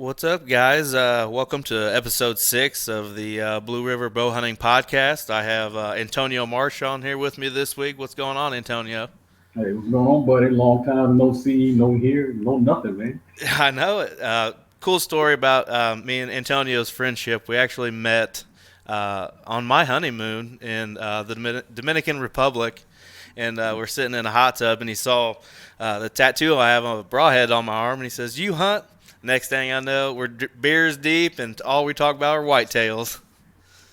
What's up, guys? Welcome to Ep.6 of the Blue River Bow Hunting Podcast. I have Antonio Marsh on here with me this week. What's going on, Antonio? Hey, what's going on, buddy? Long time no see, no hear, no nothing, man. I know it. Cool story about me and Antonio's friendship. We actually met on my honeymoon in the Dominican Republic, and we're sitting in a hot tub, and he saw the tattoo I have of a broadhead on my arm, and he says, "You hunt?" Next thing I know, we're beers deep, and all we talk about are whitetails.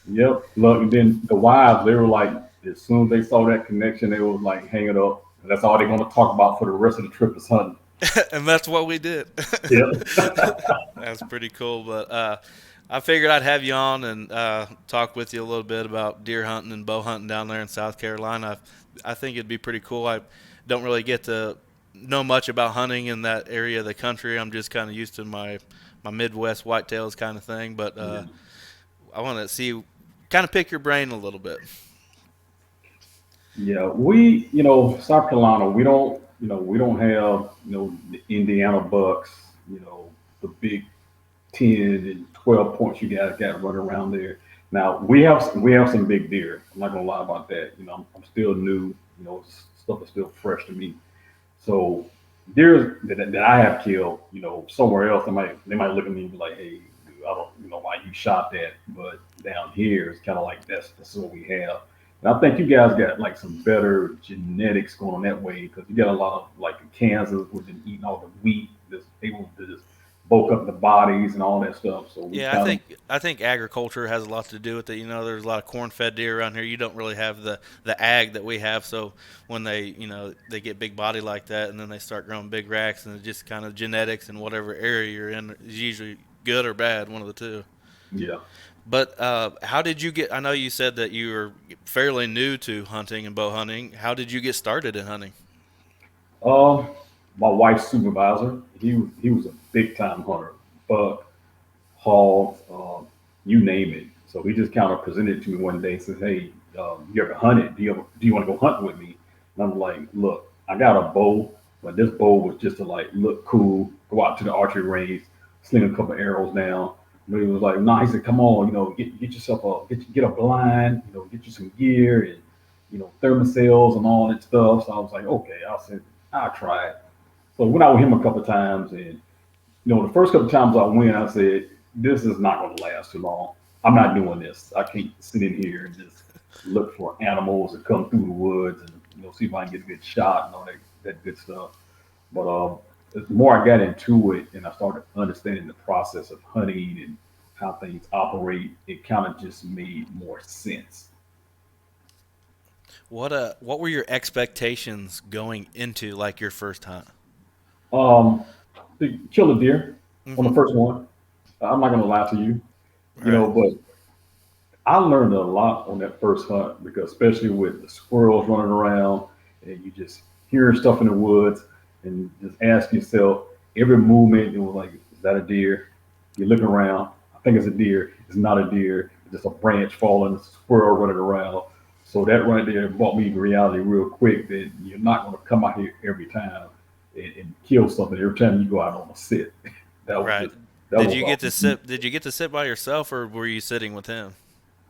Yep. Look, and then the wives, they were like, as soon as they saw that connection, they was like, hang it up. That's all they're going to talk about for the rest of the trip is hunting. And that's what we did. Yep. That's pretty cool. But I figured I'd have you on and talk with you a little bit about deer hunting and bow hunting down there in South Carolina. I think it'd be pretty cool. I don't really get to know much about hunting in that area of the country. I'm just kind of used to my Midwest whitetails kind of thing. But Yeah. I want to see, kind of pick your brain a little bit. Yeah. South Carolina, we don't have, the Indiana Bucks, the big 10 and 12 points you guys got running around there. Now we have some big deer. I'm not gonna lie about that. I'm still new. Stuff is still fresh to me. So deer that I have killed, somewhere else they might look at me and be like, hey, dude, I don't know why you shot that, but down here it's kind of like that's what we have. And I think you guys got like some better genetics going on that way because you got a lot of like in Kansas, which been eating all the wheat that's able to just bulk up the bodies and all that stuff. So we Yeah, I kind of think I think agriculture has a lot to do with it. There's a lot of corn-fed deer around here. You don't really have the ag that we have. So when they get big body like that, and then they start growing big racks, and it's just kind of genetics and whatever area you're in is usually good or bad, one of the two. yeah. But how did you get? I know you said that you were fairly new to hunting and bow hunting. How did you get started in hunting? Uh, my wife's supervisor, he was a big time hunter, buck, hogs, you name it. So he just kind of presented it to me one day. Says, "Hey, you ever hunted? Do you want to go hunting with me?" And I'm like, "Look, I got a bow, but this bow was just to like look cool, go out to the archery range, sling a couple arrows down." But he was like, "Nah," he said, "Come on, get yourself get a blind, get you some gear and thermocells and all that stuff." So I was like, "Okay," I said, "I'll try it." So I went out with him a couple of times, and the first couple of times I went, I said, "This is not going to last too long. I'm not doing this. I can't sit in here and just look for animals that come through the woods and see if I can get a good shot and all that good stuff." But the more I got into it and I started understanding the process of hunting and how things operate, it kind of just made more sense. What were your expectations going into like your first hunt? Um, to kill a deer on the Mm-hmm. first one, I'm not going to lie to you, Right. but I learned a lot on that first hunt because especially with the squirrels running around and you just hearing stuff in the woods and just ask yourself every movement, it was like, is that a deer? You look around, I think it's a deer. It's not a deer. It's just a branch falling, a squirrel running around. So that right there brought me to reality real quick that you're not going to come out here every time and kill something every time you go out on a sit. That was Right. just that was all. Did you get to sit by yourself, or were you sitting with him?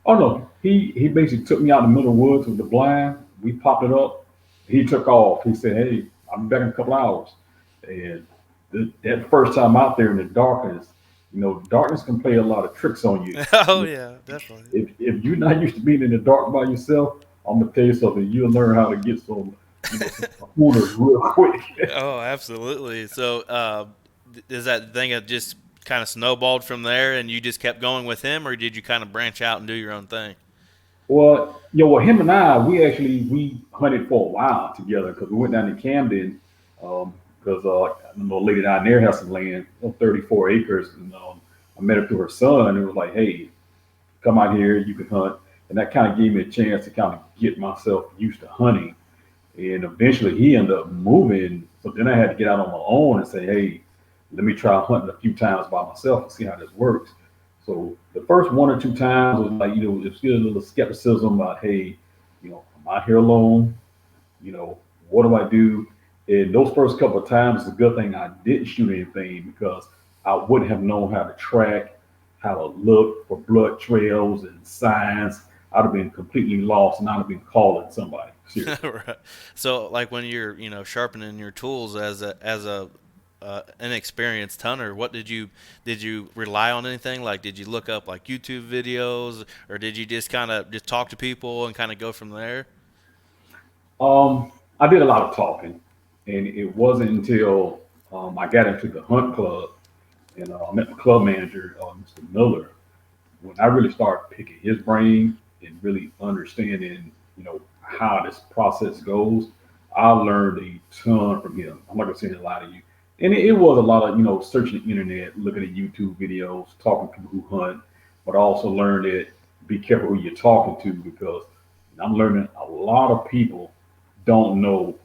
Oh no, he basically took me out in the middle of the woods with the blind. We popped it up. He took off. He said, "Hey, I'll be back in a couple hours." And that first time out there in the darkness, darkness can play a lot of tricks on you. Oh yeah, definitely. If you're not used to being in the dark by yourself, I'm gonna tell you something. You'll learn how to get some pointers real quick. Oh, absolutely. So, is that thing that just kind of snowballed from there, and you just kept going with him, or did you kind of branch out and do your own thing? Well, him and I, we hunted for a while together because we went down to Camden because I know a lady down there has some land, 34 acres, and I met her through her son, and it was like, hey, come out here, you can hunt, and that kind of gave me a chance to kind of get myself used to hunting, and eventually he ended up moving, so then I had to get out on my own and say, hey, let me try hunting a few times by myself and see how this works. So the first one or two times was like, it was still a little skepticism about, hey, I'm out here alone, what do I do? And those first couple of times, it's a good thing I didn't shoot anything because I wouldn't have known how to track, how to look for blood trails and signs. I'd have been completely lost, and I'd have been calling somebody. Seriously. Right. So, like when you're, sharpening your tools as a inexperienced hunter, what did you rely on anything? Like, did you look up like YouTube videos, or did you just kind of just talk to people and kind of go from there? I did a lot of talking, and it wasn't until I got into the hunt club and I met the club manager, Mr. Miller, when I really started picking his brain and really understanding, how this process goes. I learned a ton from him. I'm not gonna say a lot of you, and it was a lot of searching the internet, looking at YouTube videos, talking to people who hunt, but I also learned that be careful who you're talking to because I'm learning a lot of people don't know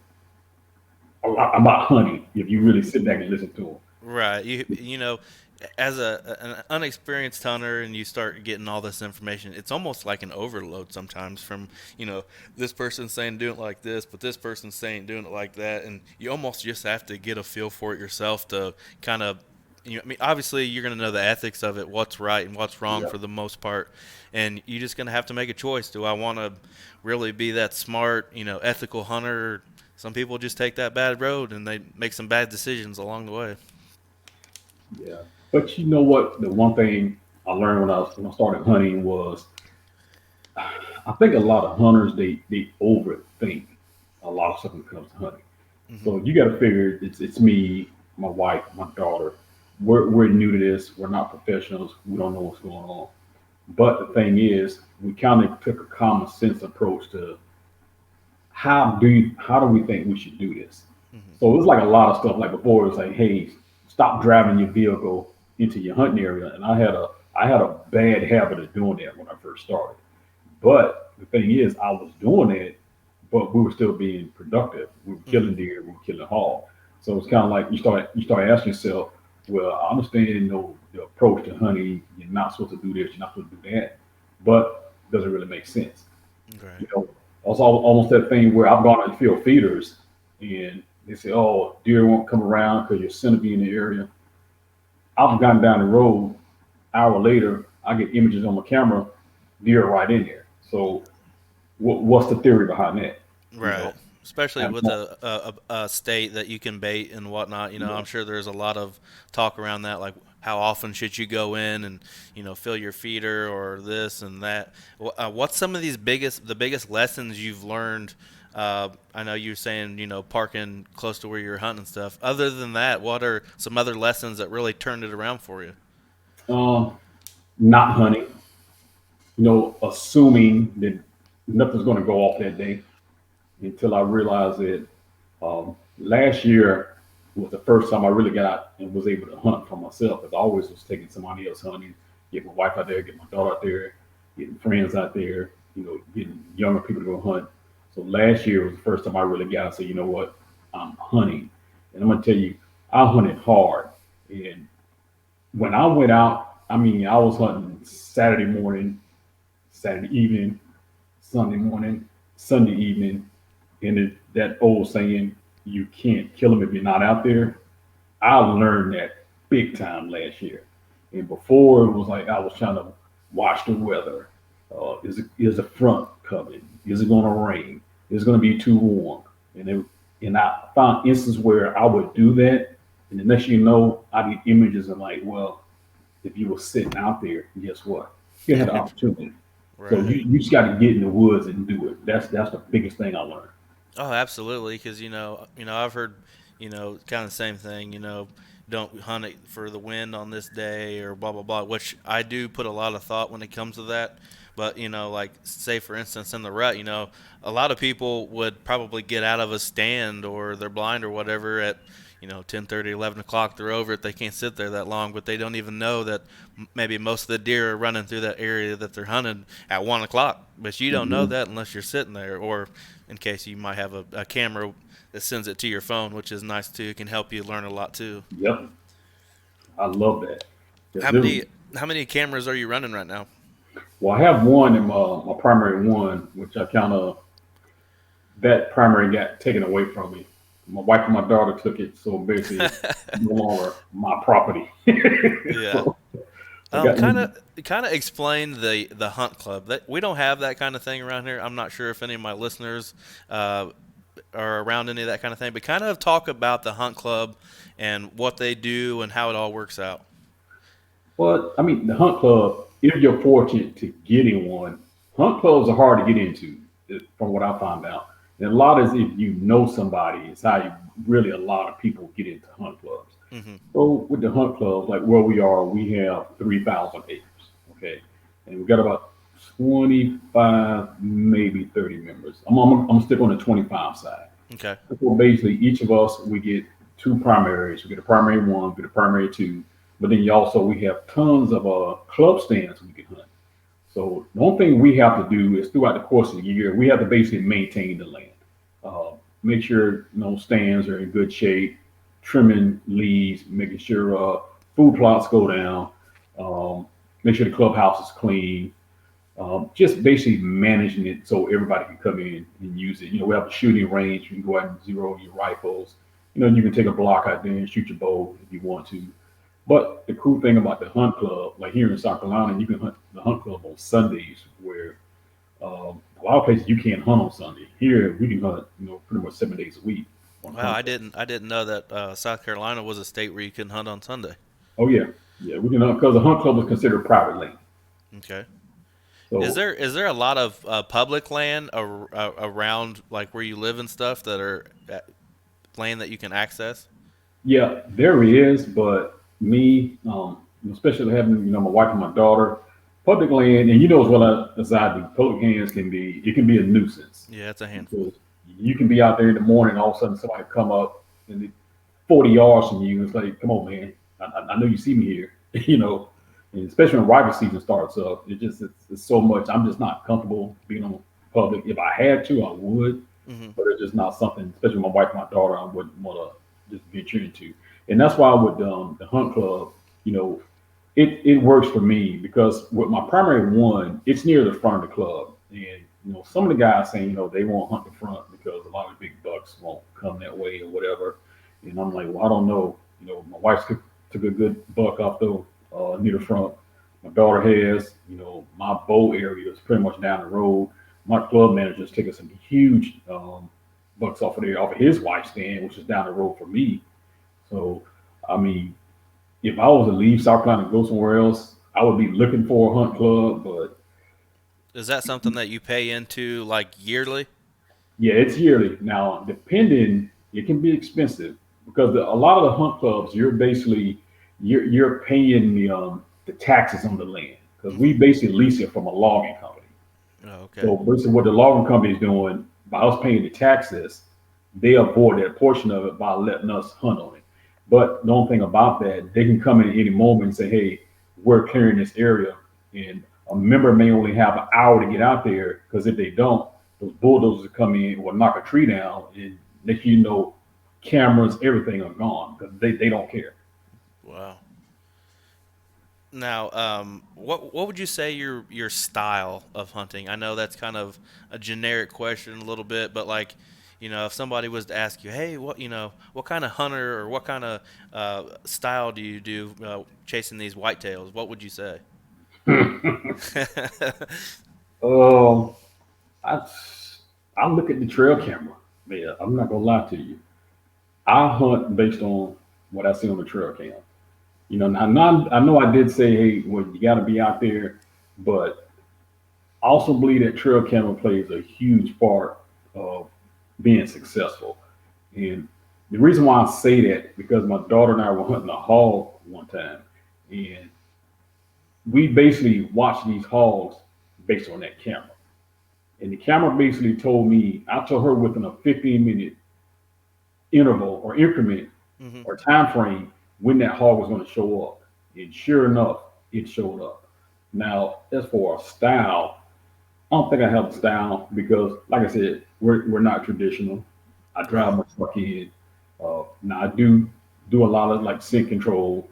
a lot about hunting if you really sit back and listen to them. Right. As an unexperienced hunter, and you start getting all this information, it's almost like an overload sometimes. From this person saying do it like this, but this person's saying doing it like that, and you almost just have to get a feel for it yourself to kind of. I mean, obviously, you're going to know the ethics of it, what's right and what's wrong Yeah, for the most part, and you're just going to have to make a choice. Do I want to really be that smart, ethical hunter? Some people just take that bad road and they make some bad decisions along the way. yeah. But you know what? The one thing I learned when I started hunting was I think a lot of hunters they overthink a lot of stuff when it comes to hunting. Hmm. So you got to figure it's me, my wife, my daughter. We're new to this. We're not professionals. We don't know what's going on. But the thing is, we kind of took a common sense approach to how do we think we should do this? Hmm. So it was like a lot of stuff. Like before, it was like, hey, stop driving your vehicle into your hunting area, and I had a bad habit of doing that when I first started. But the thing is, I was doing it, but we were still being productive. We were killing Hmm. deer, we were killing hog. So it's kind of like you start asking yourself, well, I understand the approach to hunting. You're not supposed to do this, you're not supposed to do that, but does it really make sense? Right. You know, also almost that thing where I've gone and field feeders, and they say, oh, deer won't come around because your centipede in the area. I've gone down the road, hour later, I get images on my camera, deer right in there. So what's the theory behind that? You Right. know, Especially and, with a state that you can bait and whatnot. yeah. I'm sure there's a lot of talk around that, like how often should you go in and fill your feeder or this and that. What's some of the biggest lessons you've learned? I know you're saying parking close to where you're hunting and stuff. Other than that, what are some other lessons that really turned it around for you? um, not hunting. Assuming that nothing's going to go off that day until I realized that last year was the first time I really got out and was able to hunt for myself. Because I always was taking somebody else hunting, get my wife out there, get my daughter out there, getting friends out there, getting younger people to go hunt. So last year was the first time I really got to say, you know what, I'm hunting. And I'm gonna tell you, I hunted hard. And when I went out, I mean, I was hunting Saturday morning, Saturday evening, Sunday morning, Sunday evening, and that old saying, you can't kill them if you're not out there. I learned that big time last year. And before it was like I was trying to watch the weather. Is the front coming? Is it going to rain? Is it going to be too warm? And I found instances where I would do that, and the next you know, I get images of like, well, if you were sitting out there, guess what? You had the opportunity. So Right. you just got to get in the woods and do it. That's the biggest thing I learned. Oh, absolutely. Because I've heard, kind of the same thing. Don't hunt it for the wind on this day or blah blah blah. Which I do put a lot of thought when it comes to that. But like say for instance in the rut, a lot of people would probably get out of a stand or they're blind or whatever at 10:30, 11 o'clock. They're over it. They can't sit there that long, but they don't even know that maybe most of the deer are running through that area that they're hunting at 1 o'clock. But you don't know Hmm. that unless you're sitting there, or in case you might have a camera that sends it to your phone, which is nice too. It can help you learn a lot too. Yep, I love that. How Because it was, many how many cameras are you running right now? well, I have one in my primary one, which I kind of that primary got taken away from me. my wife and my daughter took it, so basically it's no longer my property. Yeah. So I got Kind of explain the hunt club. That we don't have that kind of thing around here. I'm not sure if any of my listeners uh, are around any of that kind of thing, but kind of talk about the hunt club and what they do and how it all works out. But I mean, the hunt club, if you're fortunate to get in one, hunt clubs are hard to get into, from what I found out. And a lot is if you know somebody, it's how you really a lot of people get into hunt clubs. Hmm. So with the hunt clubs, like where we are, we have 3,000 acres, okay, and we got about 25, maybe 30 members. I'm stick on the 25 side. Okay. So basically, each of us we get two primaries. We get a primary one, we get a primary two, but then you also we have tons of club stands we can hunt. So the only thing we have to do is throughout the course of the year, we have to basically maintain the land, uh, make sure stands are in good shape, trimming leaves, making sure food plots go down, um, make sure the clubhouse is clean, just basically managing it so everybody can come in and use it. We have a shooting range. You can go out and zero your rifles. You can take a block out there and shoot your bow if you want to. But the cool thing about the hunt club, like here in South Carolina, you can hunt the hunt club on Sundays, where a lot of places you can't hunt on Sunday. Here we can hunt, pretty much 7 days a week on the Wow, hunt club. I didn't know that South Carolina was a state where you couldn't hunt on Sunday. Oh yeah, yeah, we can hunt because the hunt club is considered private land. Okay. So Is there a lot of public land around like where you live and stuff that are land that you can access? yeah, there is, but me, especially having my wife and my daughter, public land, and as well as I do, public lands can be a nuisance Yeah, it's a handful. because you can be out there in the morning, all of a sudden somebody come up and 40 yards from you. It's like, come on, man, I know you see me here, and especially when rifle season starts up, it's so much. I'm just not comfortable being on public. If I had to, I would, Hmm. but it's just not something, especially my wife and my daughter, I wouldn't want to just venture into. And that's why with the hunt club, you know, it works for me because with my primary one, it's near the front of the club. And, some of the guys saying, they won't hunt the front because a lot of big bucks won't come that way or whatever. And I'm like, well, I don't know. My wife took a good buck off the near the front. My daughter has, my bow area is pretty much down the road. My club manager's taking some huge bucks off of there, off of his wife's stand, which is down the road for me. So, I mean, if I was to leave South Carolina and go somewhere else, I would be looking for a hunt club. But Is that something that you pay into like yearly? yeah, it's yearly. Now, depending, it can be expensive because a lot of the hunt clubs, you're paying the taxes on the land because Hmm. we basically lease it from a logging company. Oh, okay. So basically, what the logging company is doing by us paying the taxes, they avoid that portion of it by letting us hunt on it. But the only thing about that, they can come in at any moment and say, "Hey, we're clearing this area," and a member may only have an hour to get out there because if they don't, those bulldozers come in will knock a tree down and next cameras, everything are gone because they don't care. Wow. Now, what would you say your style of hunting? I know that's kind of a generic question a little bit, but like, if somebody was to ask you, hey, what kind of hunter or what kind of style do you do chasing these whitetails? What would you say? um, I I look at the trail camera. Yeah, I'm not gonna lie to you. I hunt based on what I see on the trail cam. I know I did say, hey, well, you got to be out there, but I also believe that trail camera plays a huge part of being successful. And the reason why I say that because my daughter and I were hunting a hog one time, and we basically watched these hogs based on that camera. And the camera basically told me, I told her within a 15-minute interval or increment Hmm. or time frame when that hog was going to show up. And sure enough, it showed up. Now, as for a style, I don't think I have a style because, like I said, we're not traditional. I drive Right. my truck in. Now I do a lot of like scent control.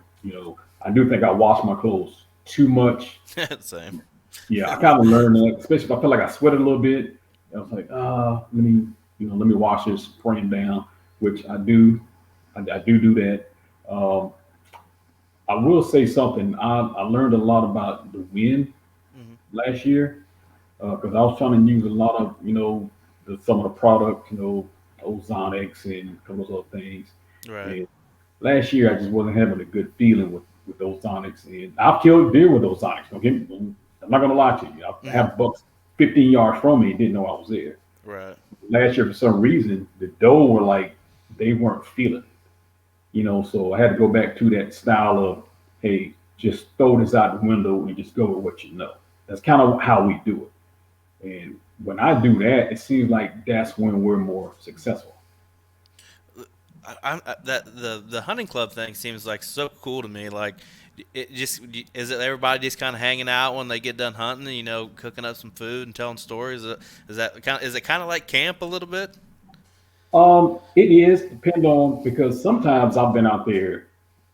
I do think I wash my clothes too much. Same. Yeah, I kind of learned that, especially if I feel like I sweat a little bit. I was like, let me wash this, spray them down. which I do. I do that. Um, I will say something. I learned a lot about the wind Hmm. last year because I was trying to use a lot of some of the products, ozonics and a couple of other things. Right. And last year I just wasn't having a good feeling with ozonics, and I've killed deer with ozonics. Don't get me, I'm not gonna lie to you. I Hmm. have bucks 15 yards from me and didn't know I was there. Right. Last year for some reason the doe were like they weren't feeling it. So I had to go back to that style of, hey, just throw this out the window and just go with what you know. That's kind of how we do it. And when I do that, it seems like that's when we're more successful. That the hunting club thing seems like so cool to me. Like, it just is it everybody just kind of hanging out when they get done hunting, cooking up some food and telling stories. Is that kind of is it kind of like camp a little bit? It is depend on because sometimes I've been out there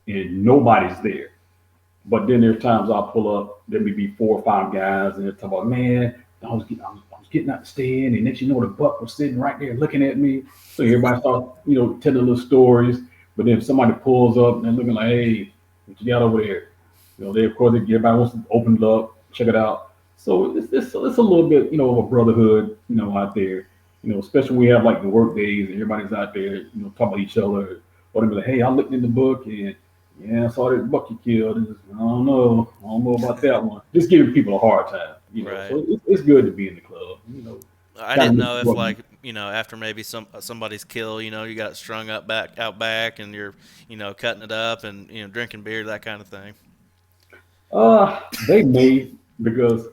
and nobody's there. But then there's times I'll pull up, there may be 4 or 5 guys, and they're talking about, man, I was getting out the stand, and next you know, the buck was sitting right there looking at me. So everybody starts, telling little stories. But then if somebody pulls up and they're looking like, hey, what you got over there? They, of course, everybody wants to open it up, check it out. So it's a little bit, of a brotherhood, out there. Especially when we have like the work days and everybody's out there, talking about each other. Or they be like, hey, I looked in the book and yeah, I saw that buck you killed. And I don't know about that one. Just giving people a hard time. Right. So it's good to be in the club, I kind didn't of know get if what like after maybe somebody's kill, you got it strung up back out back, and you're cutting it up and drinking beer, that kind of thing. they may because a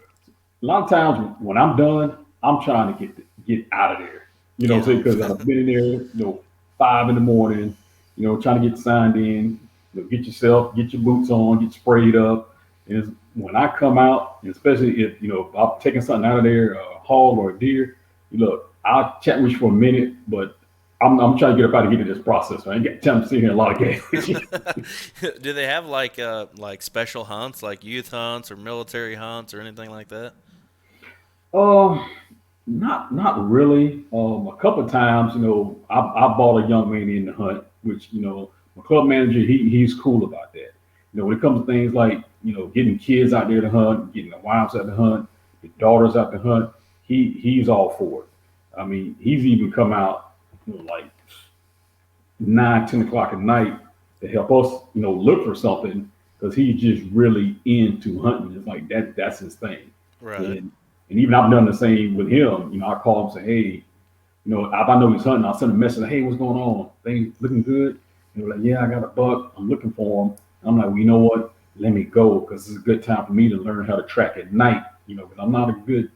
lot of times when I'm done, I'm trying to get out of there. Get home. Because I've been in there, 5 in the morning, trying to get signed in, get your boots on, get sprayed up. And when I come out, and especially if I'm taking something out of there, a hog or a deer, look, I'll chat with you for a minute, but I'm trying to get up out of here to this process. I ain't got time to sit here and a lot of gas. Do they have like special hunts, like youth hunts or military hunts or anything like that? uh, Not really. A couple of times, I bought a young man in the hunt, which my club manager he's cool about that. When it comes to things like getting kids out there to hunt, getting the wives out to hunt, the daughters out to hunt, he's all for it. I mean, he's even come out like 9, 10 o'clock at night to help us, look for something because he's just really into hunting. It's like that's his thing. Right. And even I've done the same with him. I call him and say, hey, if I know he's hunting, I'll send a message, hey, what's going on? Things looking good? And we're like, yeah, I got a buck. I'm looking for him. And I'm like, well, you know what? Let me go because it's a good time for me to learn how to track at night. Because I'm not a good,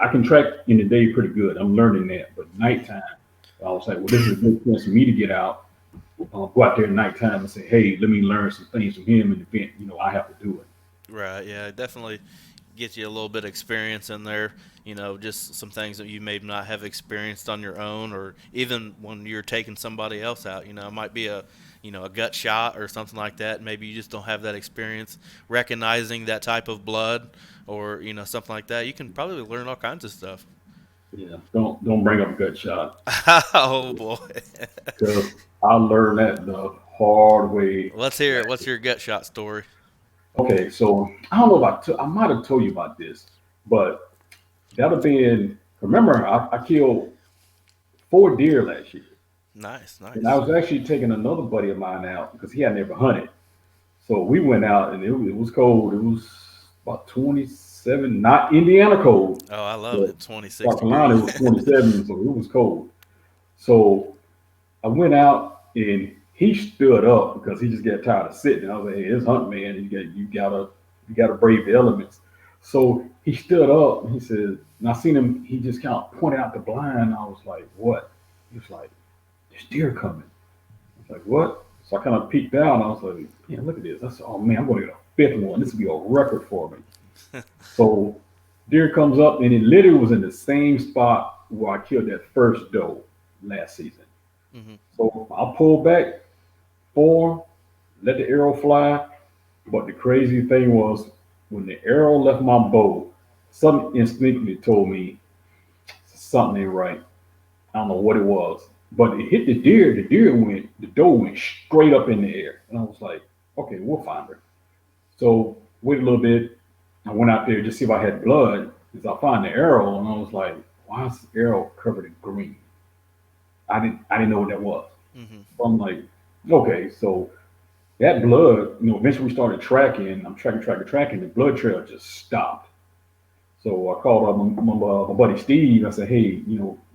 I can track in the day pretty good. I'm learning that. But nighttime, I was like, well, this is a good chance for me to get out, go out there at nighttime and say, hey, let me learn some things from him. And then, I have to do it. Right. Yeah. Definitely get you a little bit of experience in there. Just some things that you may not have experienced on your own, or even when you're taking somebody else out. It might be a gut shot or something like that. Maybe you just don't have that experience recognizing that type of blood, or something like that. You can probably learn all kinds of stuff. Yeah, don't bring up a gut shot Oh boy. because I learned that the hard way. Let's hear it. What's your gut shot story? Okay, so I don't know about I might have told you about this, but that have been. Remember, I killed 4 deer last year, Nice, and I nice. was actually taking another buddy of mine out because he had never hunted. So we went out, and it was cold. It was about 27, not Indiana cold, Oh, I love but it. 26 South Carolina degrees. it was 27, so it was cold. So I went out and he stood up because he just got tired of sitting. I was like, hey, it's hunting, man. You gotta brave the elements. So he stood up and he said, and I seen him, he just kind of pointed out the blind. I was like, what? He was like, there's deer coming. I was like, what? So I kind of peeked out and I was like, man, look at this. I said, oh man, I'm gonna get a fifth one. This will be a record for me. So deer comes up and it literally was in the same spot where I killed that first doe last season. Hmm. So I pulled back, form, let the arrow fly. But the crazy thing was when the arrow left my bow, something instinctively told me something ain't right. I don't know what it was. but it hit the deer. The doe went straight up in the air, and I was like, okay, we'll find her. So wait a little bit. I went out there just see if I had blood. As I find the arrow, and I was like, why is the arrow covered in green? I didn't know what that was. Mm-hmm. So I'm like, okay, so that blood, eventually we started tracking. I'm tracking. The blood trail just stopped. So I called up my buddy Steve. I said, hey,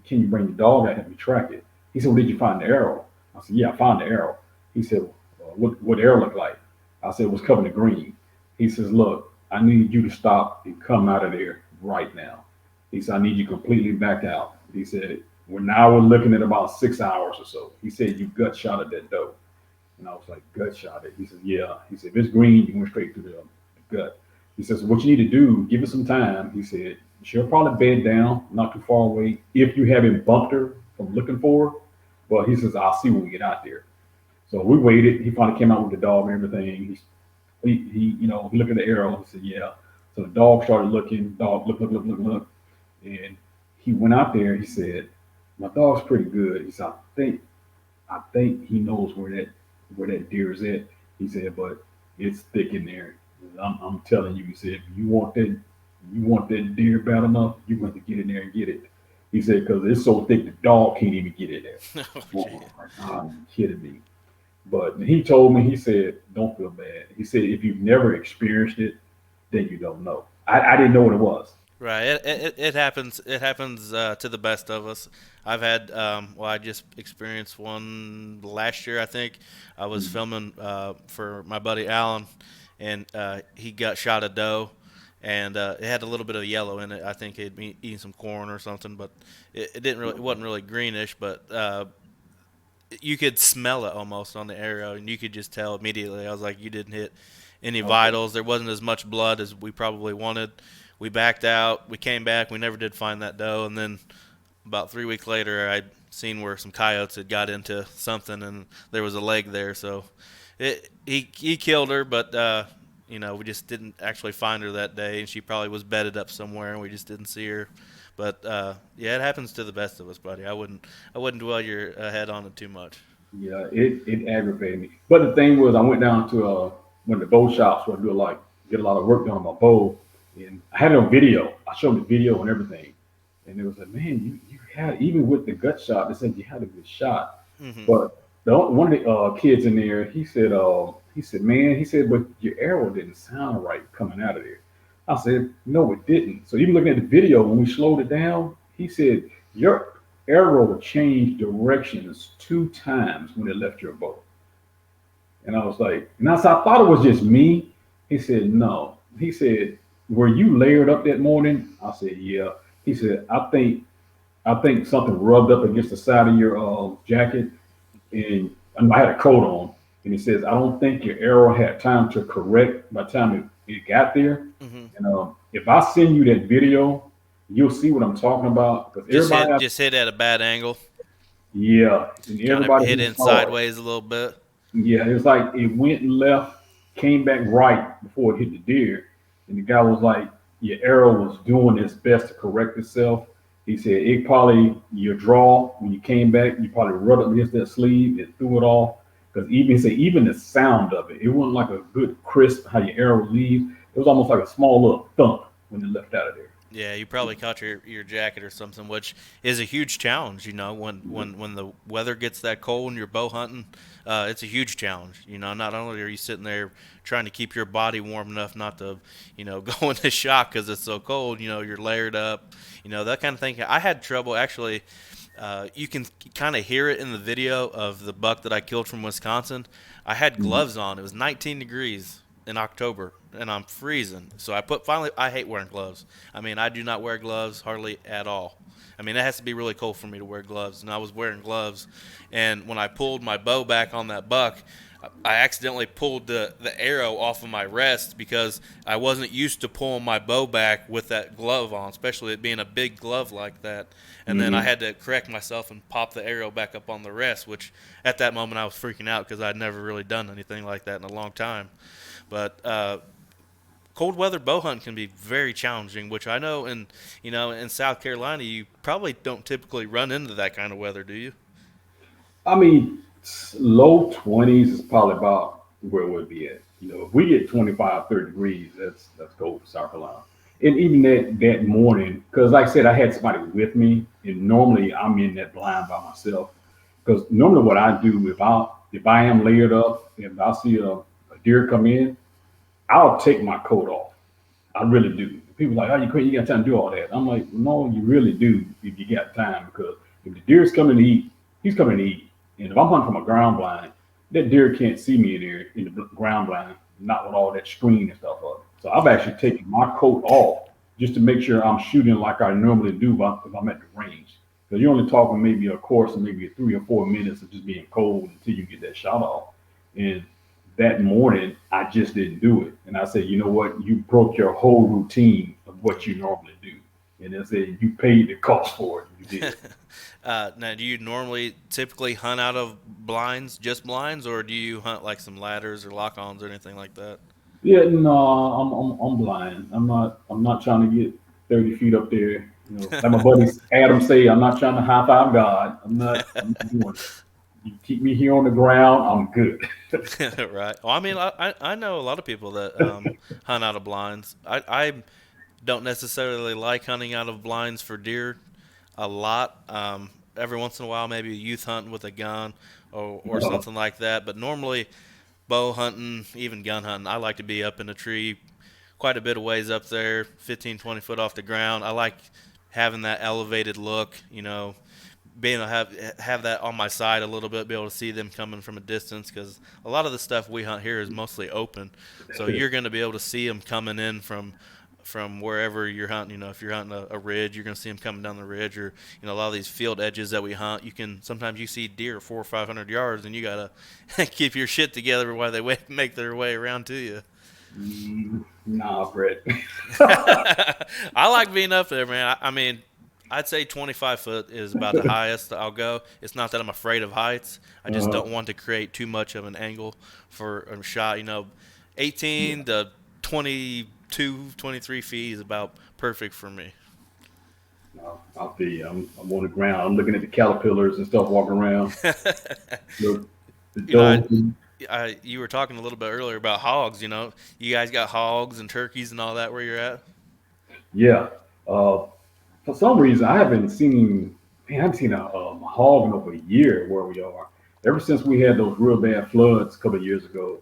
can you bring the dog out and help me track it? He said, well, did you find the arrow? I said, yeah, I found the arrow. He said, what arrow look like? I said, it was covered in green. He says, look, I need you to stop and come out of there right now. He said, I need you completely back out. He said, we're looking at about 6 hours or so. He said, you gut shot at that doe. And I was like, gut shot it. He said, yeah. He said, if it's green, you went straight to the gut. He says, what you need to do, give it some time. He said, she'll probably bed down, not too far away, if you haven't bumped her from looking for her. But he says, I'll see when we get out there. So we waited. He finally came out with the dog and everything. He looked at the arrow. He said, yeah. So the dog started looking. Dog look. And he went out there. He said, my dog's pretty good. He said, I think he knows where that deer is at. He said, but it's thick in there. I'm telling you, he said, if you want that deer bad enough, you're going to get in there and get it. He said, because it's so thick, the dog can't even get in there. Oh, Oh gee. my God, you're kidding me. But he told me, he said, don't feel bad. He said, if you've never experienced it, then you don't know. I didn't know what it was. Right. It happens. It happens to the best of us. I've had. Well, I just experienced one last year. I think I was Mhm. filming for my buddy Alan, and he got shot a doe, and it had a little bit of yellow in it. I think he'd been eating some corn or something, but it didn't really. It wasn't really greenish, but you could smell it almost on the arrow, and you could just tell immediately. I was like, you didn't hit any Okay. vitals. There wasn't as much blood as we probably wanted. We backed out. We came back. We never did find that doe. And then about 3 weeks later, I'd seen where some coyotes had got into something, and there was a leg there. So he killed her, but we just didn't actually find her that day, and she probably was bedded up somewhere, and we just didn't see her. But yeah, it happens to the best of us, buddy. I wouldn't dwell your head on it too much. Yeah, it aggravated me. But the thing was, I went down to one of the bow shops where I get a lot of work done on my bow, and I had it on video. I showed the video and everything, and it was like, man, you had even with the gut shot, they said you had a good shot. Hmm. But one of the kids in there, he said, man, he said, but your arrow didn't sound right coming out of there. I said, no, it didn't. So even looking at the video, when we slowed it down, he said, your arrow changed directions 2 times when it left your bow. And I was like, and I thought it was just me. He said, no. He said, were you layered up that morning? I said, yeah. He said, I think something rubbed up against the side of your jacket, and I had a coat on. And he says, I don't think your arrow had time to correct by the time it got there. Hmm. And if I send you that video, you'll see what I'm talking about. Because Just everybody, hit just hit at a bad angle, yeah, and kind of everybody hit who in saw it, sideways a little bit. yeah, it was like it went left, came back right before it hit the deer. And the guy was like, your arrow was doing its best to correct itself. He said it probably your draw when you came back, you probably rubbed up against that sleeve and threw it off. Because even the sound of it, it wasn't like a good crisp how your arrow would leave. It was almost like a small little thump when it left out of there. Yeah, you probably caught your jacket or something, which is a huge challenge. When the weather gets that cold and you're bow hunting, it's a huge challenge. Not only are you sitting there trying to keep your body warm enough not to, go into shock because it's so cold. You're layered up, that kind of thing. I had trouble actually. You can kind of hear it in the video of the buck that I killed from Wisconsin. I had Mhm. gloves on. It was 19 degrees in October, and I'm freezing. So finally, I hate wearing gloves. I mean, I do not wear gloves hardly at all. I mean, it has to be really cold for me to wear gloves. And I was wearing gloves, and when I pulled my bow back on that buck, I accidentally pulled the arrow off of my rest because I wasn't used to pulling my bow back with that glove on, especially it being a big glove like that. And then I Mhm. had to correct myself and pop the arrow back up on the rest, which at that moment I was freaking out because I'd never really done anything like that in a long time. But cold weather bow hunting can be very challenging, which I know in South Carolina you probably don't typically run into that kind of weather, do you? I mean, low 20s is probably about where we'll be at. If we get 25, 30 degrees, that's gold for South Carolina. And even that morning, because like I said, I had somebody with me, and normally I'm in that blind by myself. Because normally what I do if I am layered up, if I see a deer come in, I'll take my coat off. I really do. People are like, oh, you quit, you got time to do all that. I'm like, no, you really do if you got time because if the deer's coming to eat, he's coming to eat. And if I'm hunting from a ground blind, that deer can't see me in there in the ground blind, not with all that screen and stuff up. So I've actually taken my coat off just to make sure I'm shooting like I normally do if I'm at the range. Because you're only talking maybe a course of maybe 3 or 4 minutes of just being cold until you get that shot off. And that morning, I just didn't do it. And I said, you know what? You broke your whole routine of what you normally do. And I said, you paid the cost for it. You did. Now, do you normally typically hunt out of blinds, just blinds, or do you hunt like some ladders or lock-ons or anything like that? Yeah, no, I'm blind. I'm not trying to get 30 feet up there. Like my buddy Adam say, I'm not trying to high five God. I'm not doing it. You keep me here on the ground, I'm good. Right. Well, I mean, I know a lot of people that hunt out of blinds. I don't necessarily like hunting out of blinds for deer a lot. Every once in a while, maybe a youth hunting with a gun or something like that. But normally, bow hunting, even gun hunting, I like to be up in a tree quite a bit of ways up there, 15, 20 foot off the ground. I like having that elevated look, being able to have that on my side a little bit, be able to see them coming from a distance because a lot of the stuff we hunt here is mostly open, so you're going to be able to see them coming in from wherever you're hunting. If you're hunting a ridge, you're going to see them coming down the ridge, or a lot of these field edges that we hunt. Sometimes you see deer 400 or 500 yards, and you got to keep your shit together while they make their way around to you. Nah, Brett. I like being up there, man. I mean, I'd say 25 foot is about the highest I'll go. It's not that I'm afraid of heights. I just uh, don't want to create too much of an angle for a shot. yeah, 18 to 22, 23 feet is about perfect for me. no, I'll be. I'm on the ground. I'm looking at the caterpillars and stuff walking around. Look, the you know, I, doe. you were talking a little bit earlier about hogs. You guys got hogs and turkeys and all that where you're at. Yeah. Uh, for some reason, I haven't seen. Man, I haven't seen a hog in over a year where we are. Ever since we had those real bad floods a couple of years ago,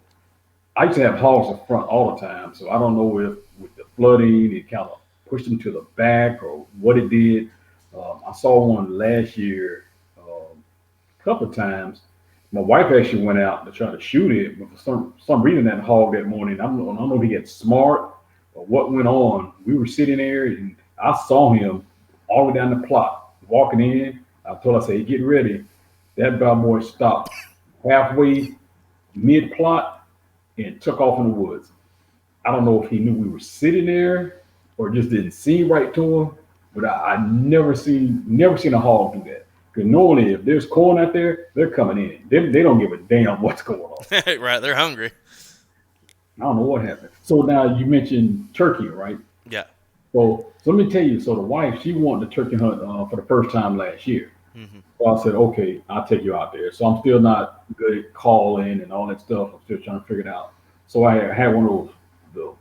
I used to have hogs up front all the time. So I don't know if with the flooding it kind of pushed them to the back or what it did. I saw one last year a couple of times. My wife actually went out to try to shoot it, but for some reason that hog that morning, I don't know if he got smart or what went on. We were sitting there and I saw him all the way down the plot walking in. I said, hey, get ready. That bad boy stopped halfway mid plot and took off in the woods. I don't know if he knew we were sitting there or just didn't see right to him, but I never seen a hog do that. Because normally, if there's corn out there, they're coming in. They don't give a damn what's going on. Right, they're hungry. I don't know what happened. So now you mentioned turkey, right? Yeah. So let me tell you. So the wife, she wanted to turkey hunt for the first time last year. Hmm. So I said, okay, I'll take you out there. So I'm still not good at calling and all that stuff. I'm still trying to figure it out. So I had one of those the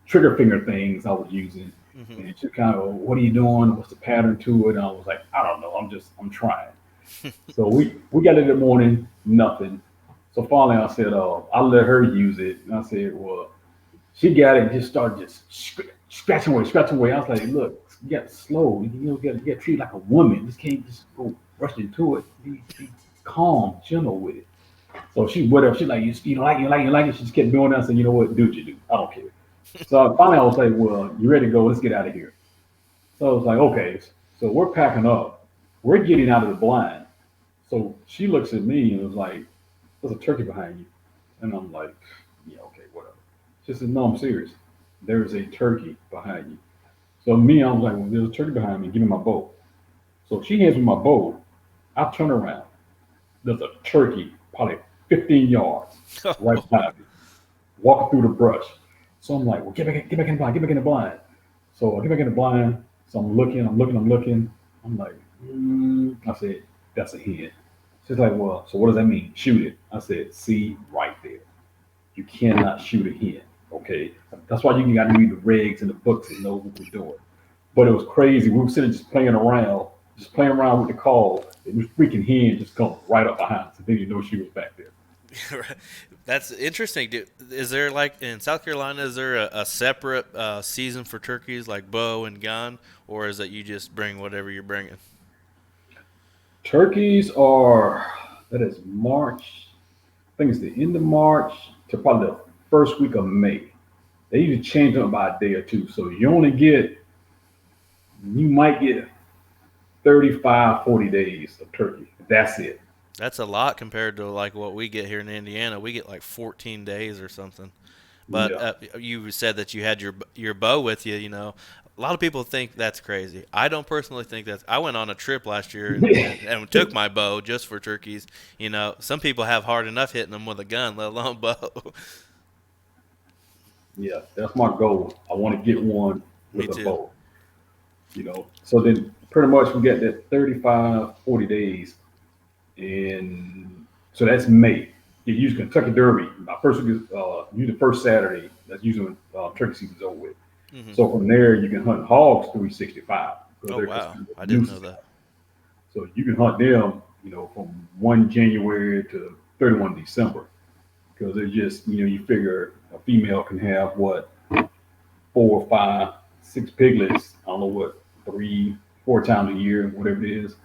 trigger finger things I was using, Hmm. and she kind of, what are you doing? What's the pattern to it? And I was like, I don't know. I'm trying. So we got it in the morning, nothing. So finally, I said, I let her use it, and I said, well, she got it and just started just scratching away, scratching away. I was like, look, you got slow. You got to treat it like a woman. Just can't just go rush into it. Be calm, gentle with it. So she whatever. She like you don't like it, you like it, you like it. She just kept doing that. I said, you know what, do what you do. I don't care. So finally, I was like, well, you ready to go? Let's get out of here. So I was like, okay. So we're packing up. We're getting out of the blind. So she looks at me and was like, there's a turkey behind you. And I'm like, yeah, okay, whatever. She said, no, I'm serious. There's a turkey behind you. So me, I was like, well, there's a turkey behind me. Give me my bow. So she hands me my bow. I turn around. There's a turkey, probably 15 yards right behind me, walking through the brush. So I'm like, well, get back in the blind, get back in the blind. So I get back in the blind. So I'm looking. I'm like, I said, that's a hen. She's like, well, so what does that mean? Shoot it. I said, see right there. You cannot shoot a hen. Okay. That's why you got to read the regs and the books and know what you're doing. But it was crazy. We were sitting just playing around with the call. It was freaking hen just come right up behind us. And then you know she was back there. That's interesting. Is there like in South Carolina? Is there a separate season for turkeys, like bow and gun, or is it you just bring whatever you're bringing? Turkeys are, that is March. I think it's the end of March to probably the first week of May. They usually change them by a day or two. So you might get 35, 40 days of turkey. That's it. That's a lot compared to like what we get here in Indiana. We get like 14 days or something. But Yeah. you said that you had your bow with you. A lot of people think that's crazy. I don't personally think that's. I went on a trip last year and took my bow just for turkeys. Some people have hard enough hitting them with a gun, let alone bow. Yeah, that's my goal. I want to get one Me with a too. bow, So then pretty much we get that 35, 40 days. And so that's May. You use Kentucky Derby. My first week is usually the first Saturday. That's usually when turkey season's over with. Hmm. So from there, you can hunt hogs 365 because Oh they're wow, considered I a didn't nuisance know that. animal. So you can hunt them, from 1 January to 31 December because they're just, you figure a female can have what, 4, 5, 6 piglets. I don't know what, 3, 4 times a year, whatever it is.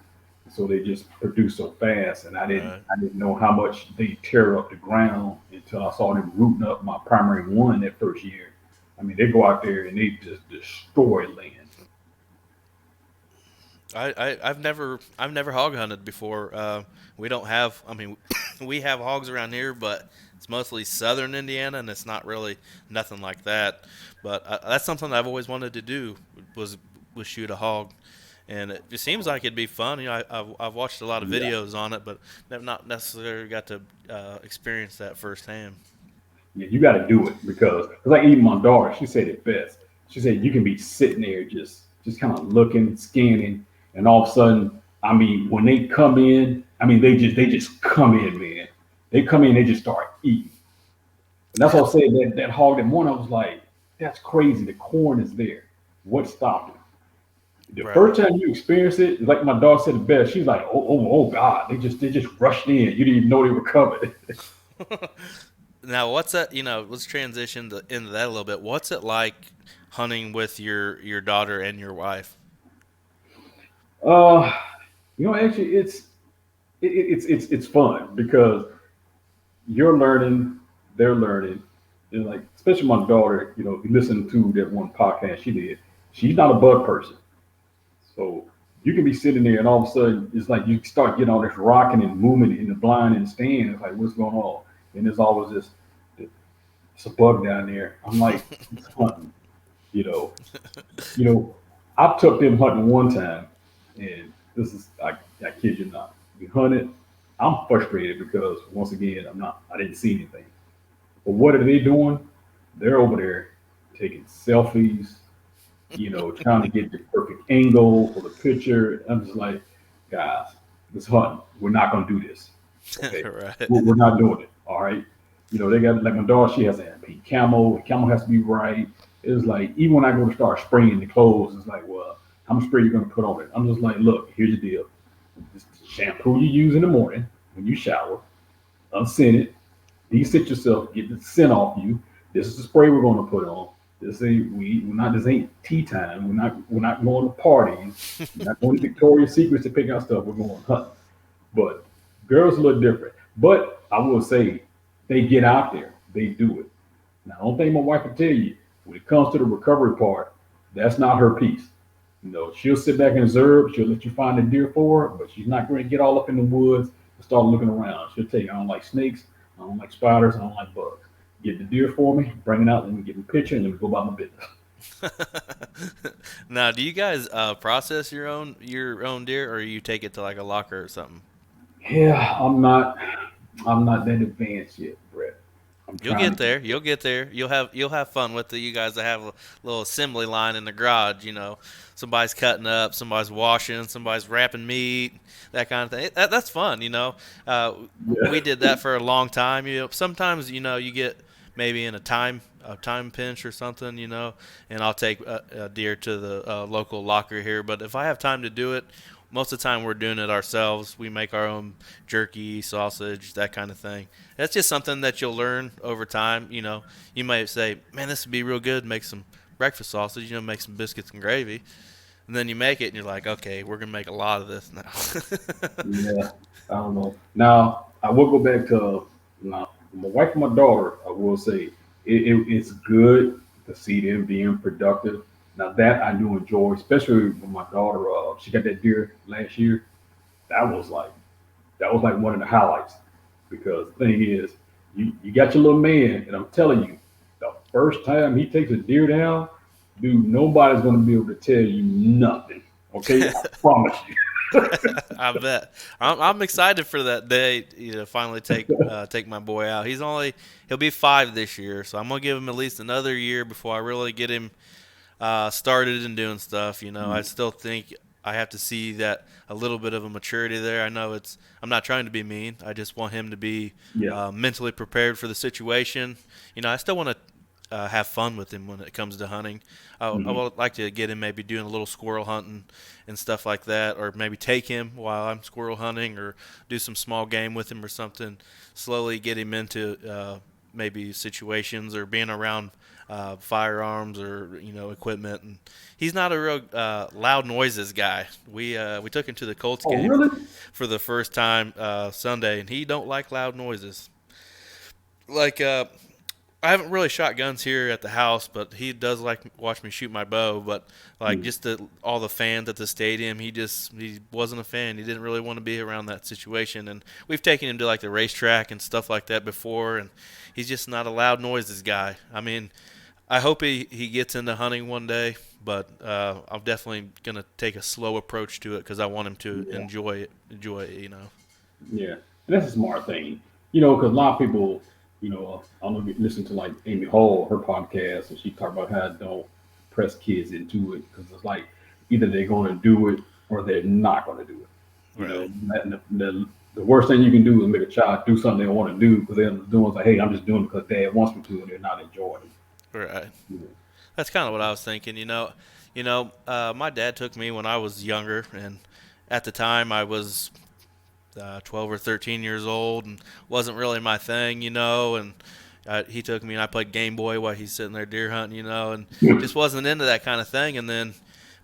So they just produce so fast, and I didn't Right. I didn't know how much they tear up the ground until I saw them rooting up my primary one that first year. I mean, they go out there and they just destroy land. I've never hog hunted before. We don't have. I mean, we have hogs around here, but it's mostly southern Indiana, and it's not really nothing like that. But that's something I've always wanted to do was was shoot a hog, and it seems like it'd be fun. I've watched a lot of Yeah. videos on it, but have not necessarily got to experience that firsthand. Yeah, you got to do it because, like even my daughter, she said it best. She said you can be sitting there just kind of looking, scanning, and all of a sudden, I mean, when they come in, I mean, they just come in, man. They come in, they just start eating, and that's what I said. That hog that morning, I was like, that's crazy. The corn is there. What stopped it? The Right. first time you experience it, like my dog said it best. She's like, oh God, they just rushed in. You didn't even know they were coming. Now, what's that? Let's transition into that a little bit. What's it like hunting with your daughter and your wife? uh, actually, it's fun because you're learning, they're learning. And like, especially my daughter, if you listen to that one podcast she did, she's not a bug person. So you can be sitting there and all of a sudden it's like you start getting all this rocking and movement in the blind and stand. It's like, what's going on? And there's always it's a bug down there. I'm like, it's hunting, you know. You know, I took them hunting one time, and this is I kid you not. We hunted. I'm frustrated because once again I didn't see anything. But what are they doing? They're over there taking selfies, trying to get the perfect angle for the picture. I'm just like, guys, this hunting. We're not gonna do this. Okay, Right. we're not doing it. All right. They got like my dog. She has to have pink camo. The camo has to be right. It's like even when I go to start spraying the clothes, it's like, well, how much spray you gonna put on it? I'm just like, look, here's the deal. This shampoo you use in the morning when you shower, unscent it, de-scent yourself, get the scent off you. This is the spray we're gonna put on. This ain't tea time. We're not going to parties. We're not going to Victoria's Secrets to pick out stuff. We're going hunting. But girls are a little different. But I will say they get out there. They do it. Now, the only thing my wife will tell you, when it comes to the recovery part, that's not her piece. She'll sit back and observe. She'll let you find a deer for her, but she's not going to get all up in the woods and start looking around. She'll tell you, I don't like snakes. I don't like spiders. I don't like bugs. Get the deer for me, bring it out, let me get a picture, and then go about my business. Now, do you guys process your own deer, or you take it to like a locker or something? Yeah, I'm not that advanced yet, Brett. I'm You'll trying get to get there. You'll get there. You'll have fun with it. You guys that have a little assembly line in the garage. Somebody's cutting up, somebody's washing, somebody's wrapping meat, that kind of thing. That's fun. Uh, we yeah. did that for a long time. Sometimes you get maybe in a time pinch or something. And I'll take a deer to the local locker here. But if I have time to do it, most of the time we're doing it ourselves. We make our own jerky, sausage, that kind of thing. That's just something that you'll learn over time. You might say, "Man, this would be real good. Make some breakfast sausage. Make some biscuits and gravy." And then you make it, and you're like, "Okay, we're gonna make a lot of this now." Yeah, I don't know. Now I will go back to now, my wife and my daughter. I will say it's good to see them being productive. Now that I do enjoy, especially when my daughter, she got that deer last year. That was like that was like one of the highlights because the thing is, you got your little man, and I'm telling you, the first time he takes a deer down, dude, nobody's going to be able to tell you nothing. Okay, I promise you. I bet. I'm excited for that day. Finally take my boy out. He'll be 5 this year, so I'm gonna give him at least another year before I really get him started and doing stuff. I still think I have to see that a little bit of a maturity there. I know I'm not trying to be mean. I just want him to be Yeah. mentally prepared for the situation. I still want to have fun with him when it comes to hunting. I Hmm. would like to get him maybe doing a little squirrel hunting and stuff like that, or maybe take him while I'm squirrel hunting, or do some small game with him or something. Slowly get him into maybe situations or being around firearms or equipment. And he's not a real loud noises guy. We took him to the Colts Oh, game really? for the first time Sunday, and he don't like loud noises. Like I haven't really shot guns here at the house, but he does like watch me shoot my bow. But like Mm. just all the fans at the stadium, he wasn't a fan. He didn't really want to be around that situation. And we've taken him to like the racetrack and stuff like that before, and he's just not a loud noises guy. I mean, I hope he gets into hunting one day, but I'm definitely gonna take a slow approach to it because I want him to Yeah. enjoy it. Enjoy it. Yeah, and that's a smart thing, because a lot of people, I don't know if you listen to like Amy Hall, her podcast, and she talked about how don't press kids into it because it's like either they're going to do it or they're not going to do it. Right. And the worst thing you can do is make a child do something they don't want to do because they're doing like, hey, I'm just doing it because dad wants me to, and they're not enjoying it. Right. You know. That's kind of what I was thinking. My dad took me when I was younger, and at the time I was 12 or 13 years old, and wasn't really my thing. And he took me and I played Game Boy while he's sitting there deer hunting. And just wasn't into that kind of thing. And then,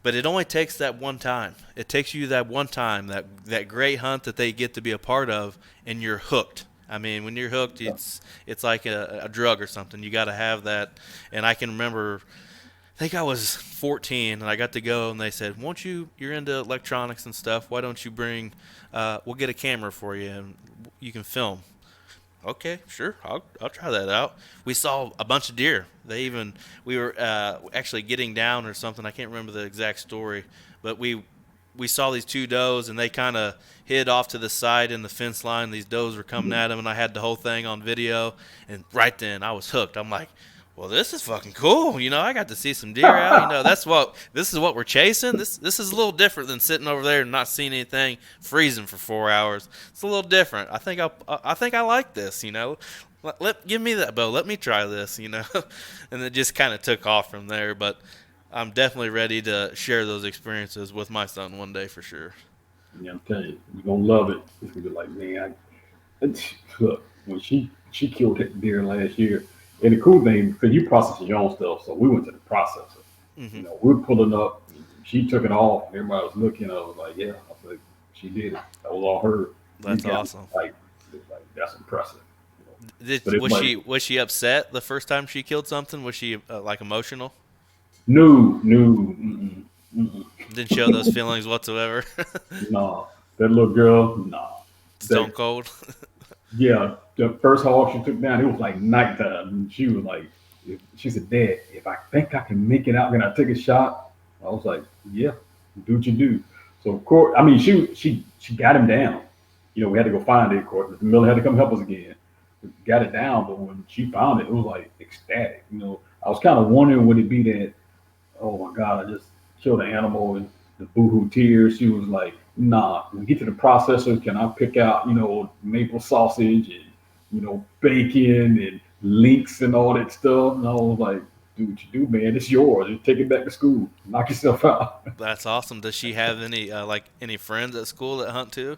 but it only takes that one time. It takes you that one time, that great hunt that they get to be a part of, and you're hooked. I mean, when you're hooked, it's like a drug or something. You got to have that. And I can remember, I think I was 14 and I got to go, and they said, "Won't you're into electronics and stuff. Why don't you we'll get a camera for you and you can film." Okay, sure. I'll try that out. We saw a bunch of deer. We were actually getting down or something. I can't remember the exact story, but we saw these two does, and they kind of hid off to the side in the fence line. These does were coming at them, and I had the whole thing on video. And right then, I was hooked. I'm like, "Well, this is fucking cool." I got to see some deer out. This is what we're chasing. This is a little different than sitting over there and not seeing anything, freezing for 4 hours. It's a little different. I think I like this. Give me that bow. Let me try this. And it just kind of took off from there. But I'm definitely ready to share those experiences with my son one day for sure. Yeah, I'm telling you, you're gonna love it. It's gonna be like, man, look, when she killed that deer last year, and the cool thing, because you process your own stuff, so we went to the processor. Hmm. We were pulling up. She took it off. And everybody was looking. I was like, yeah. I was like, she did it. That was all her. You That's got awesome. like, that's impressive. Did, But it's was like, she was she upset the first time she killed something? Was she like emotional? no, no, mm-mm, mm-mm, Didn't show those feelings whatsoever. no. That little girl, no. Stone That cold. Yeah, the first hog she took down, it was like nighttime. And she was like, she said, Dad, if I think I can make it out, can I take a shot? I was like, yeah, do what you do. So of course, I mean, she got him down. We had to go find it. Of course, the miller had to come help us again. got it down. But when she found it, it was like ecstatic. I was kind of wondering would it be that, oh my God, I just killed an animal and the boohoo tears. She was like, nah, when we get to the processor, can I pick out, maple sausage and, bacon and links and all that stuff? And I was like, do what you do, man. It's yours. Just take it back to school. Knock yourself out. That's awesome. Does she have any like any friends at school that hunt too?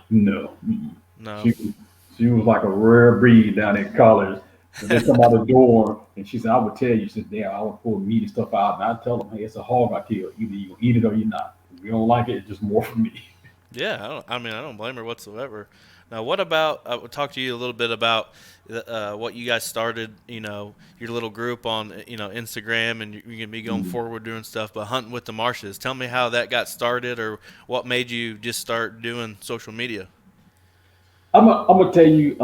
No. Mm-mm. No. She was like a rare breed down in college. When they come out the door, and she said, I would tell you, she said, Dad, I would pull meat and stuff out, and I'd tell them, hey, it's a hog I killed. Either you eat it or you're not. If you don't like it, it's just more for me. Yeah, I mean, I don't blame her whatsoever. Now, what about? I would talk to you a little bit about what you guys started. Your little group on Instagram, and you're gonna be going forward doing stuff. But hunting with the Marshes. Tell me how that got started, or what made you just start doing social media. I'm gonna tell you,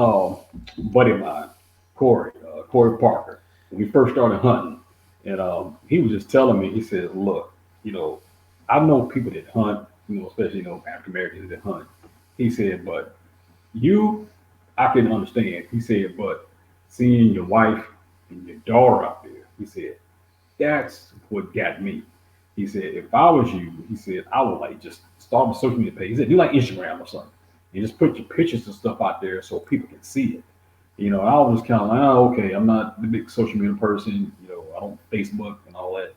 buddy of mine, Corey Parker. When we first started hunting, and he was just telling me, he said, "Look, you know, I know people that hunt, especially African Americans that hunt." He said, "But you, I can understand." He said, "But seeing your wife and your daughter out there," he said, "that's what got me." He said, "If I was you," he said, "I would like just start a social media page." He said, "Do like Instagram or something. You just put your pictures and stuff out there so people can see it." And I was kind of like, oh, okay, I'm not the big social media person. I don't Facebook and all that.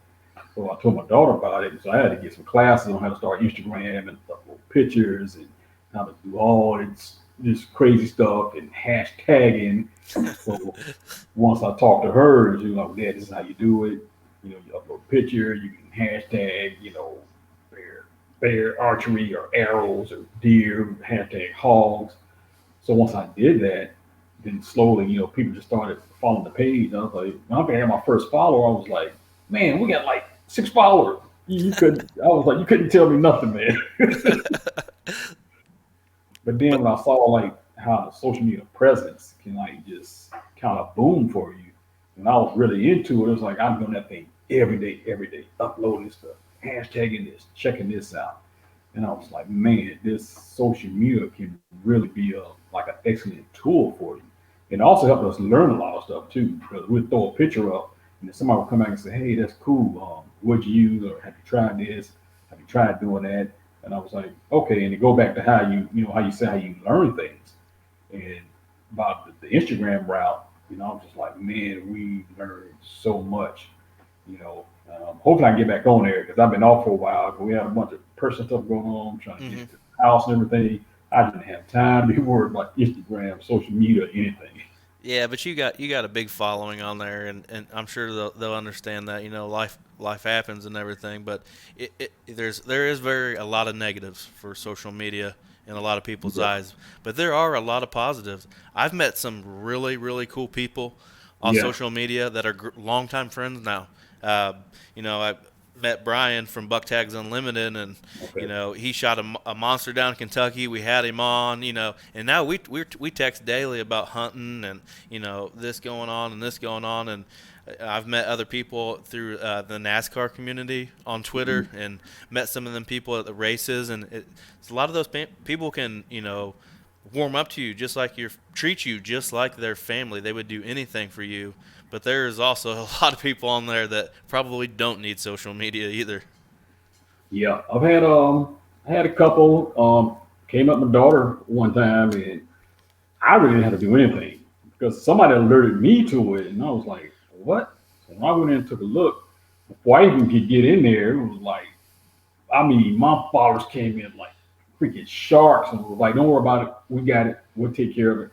So I told my daughter about it. So I had to get some classes on how to start Instagram and upload pictures and how to do all this crazy stuff and hashtagging. So once I talked to her, she was like, Dad, this is how you do it. You upload a picture, you can hashtag, bear archery or arrows or deer, hashtag hogs. So once I did that, then slowly, people just started following the page. I was like, when I had my first follower, I was like, man, we got like 6 followers. You couldn't. I was like, you couldn't tell me nothing, man. But then But when I saw like how the social media presence can like just kind of boom for you, and I was really into it, it was like I'm doing that thing every day, uploading stuff, hashtagging this, checking this out. And I was like, man, this social media can really be like an excellent tool for you. And also helped us learn a lot of stuff too, because we'd throw a picture up and then somebody would come back and say, hey, that's cool. What'd you use? Or have you tried this? Have you tried doing that? And I was like, okay. And to go back to how how you say how you learn things and about the Instagram route, I was just like, man, we learned so much. Hopefully I can get back on there because I've been off for a while. We had a bunch of personal stuff going on, trying to get hmm to the house and everything. I didn't have time to be worried about Instagram, social media, or anything. yeah, but you got a big following on there, and I'm sure they'll understand that. Life happens and everything, but there is very a lot of negatives for social media in a lot of people's Yeah, eyes, but there are a lot of positives. I've met some really cool people on yeah, social media that are longtime friends now. Uh, I met Brian from Buck Tags Unlimited, and okay, he shot a monster down in Kentucky. We had him on, and now we text daily about hunting and this going on and this going on, and I've met other people through the NASCAR community on mhm, Twitter, and met some of them people at the races, and it's a lot of those people can warm up to you just like treat you just like their family. They would do anything for you. But there is also a lot of people on there that probably don't need social media either. yeah. I had a couple came up my daughter one time, and I really didn't have to do anything because somebody alerted me to it, and I was like, what? So when I went in and took a look, before I even could get in there, it was like, I mean, my followers came in like freaking sharks and was like, don't worry about it. We got it. We'll take care of it.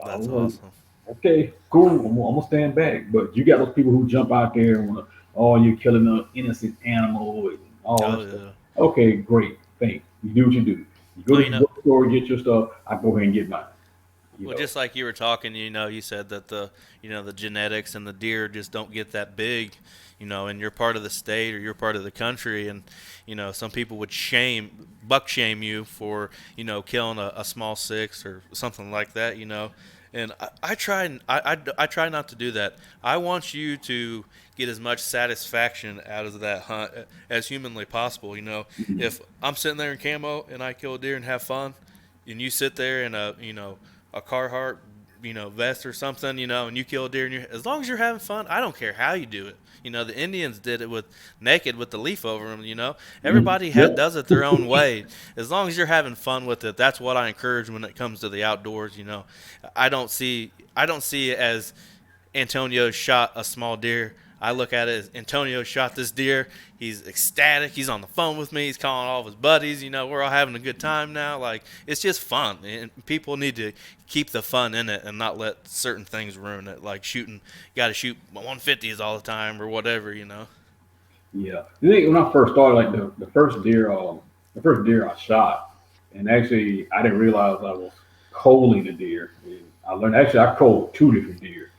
I That's was like, awesome. okay, cool. I'm gonna stand back. But you got those people who jump out there and want to, oh, you're killing an innocent animal and all Oh that stuff. yeah. Okay, great. Thanks. You do what you do. You go Well, to the bookstore, get your stuff. I go ahead and get mine. You well, know. just like you were talking, you said that the genetics and the deer just don't get that big, and you're part of the state or you're part of the country, and some people would buck shame you for killing a small six or something like that, and I try not to do that. I want you to get as much satisfaction out of that hunt as humanly possible. Mhm. If I'm sitting there in camo and I kill a deer and have fun, and you sit there in a Carhartt vest or something, and you kill a deer, as long as you're having fun, I don't care how you do it. The Indians did it with naked with the leaf over them. Mhm. Everybody Yep. does it their own way. As long as you're having fun with it, that's what I encourage when it comes to the outdoors. I don't see it as Antonio shot a small deer. I look at it as Antonio shot this deer. He's ecstatic. He's on the phone with me. He's calling all of his buddies. We're all having a good time now. Like, it's just fun. And people need to keep the fun in it and not let certain things ruin it. Like shooting, got to shoot 150s all the time or whatever. Yeah. You think when I first started, like the first deer I shot, and actually I didn't realize I was culling the deer. And I learned actually I culled two different deer,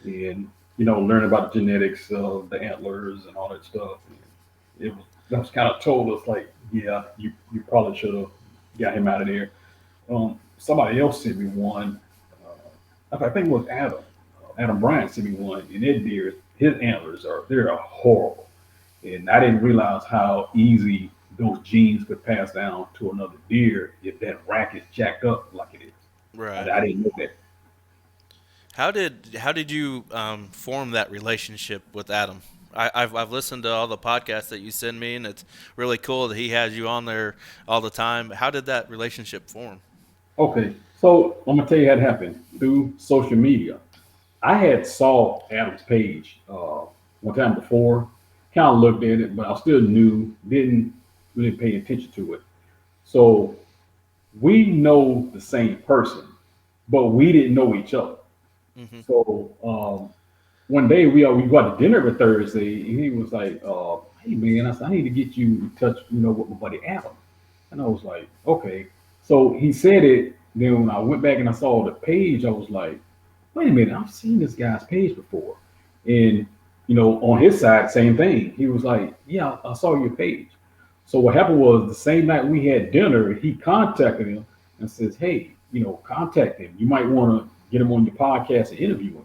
and learning about the genetics of the antlers and all that stuff. And that was kind of told us like, yeah, you probably should have got him out of there. Somebody else sent me one. I think it was Adam. Adam Bryant sent me one, and that deer, his antlers they're horrible. And I didn't realize how easy those genes could pass down to another deer if that rack is jacked up like it is. Right. I didn't know that. How did you form that relationship with Adam? I've listened to all the podcasts that you send me, and it's really cool that he has you on there all the time. How did that relationship form? Okay, so I'm gonna tell you how it happened through social media. I had saw Adam's page one time before, kind of looked at it, but I still knew, didn't really pay attention to it. So we know the same person, but we didn't know each other. Hmm. So one day we go out to dinner every Thursday, and he was like, "Hey man," I said, "I need to get you in touch, with my buddy Adam." And I was like, "Okay." So he said it. Then when I went back and I saw the page, I was like, "Wait a minute, I've seen this guy's page before." And on his side, same thing. He was like, "Yeah, I saw your page." So what happened was the same night we had dinner, he contacted him and says, "Hey, contact him. You might want to get him on your podcast and interview him."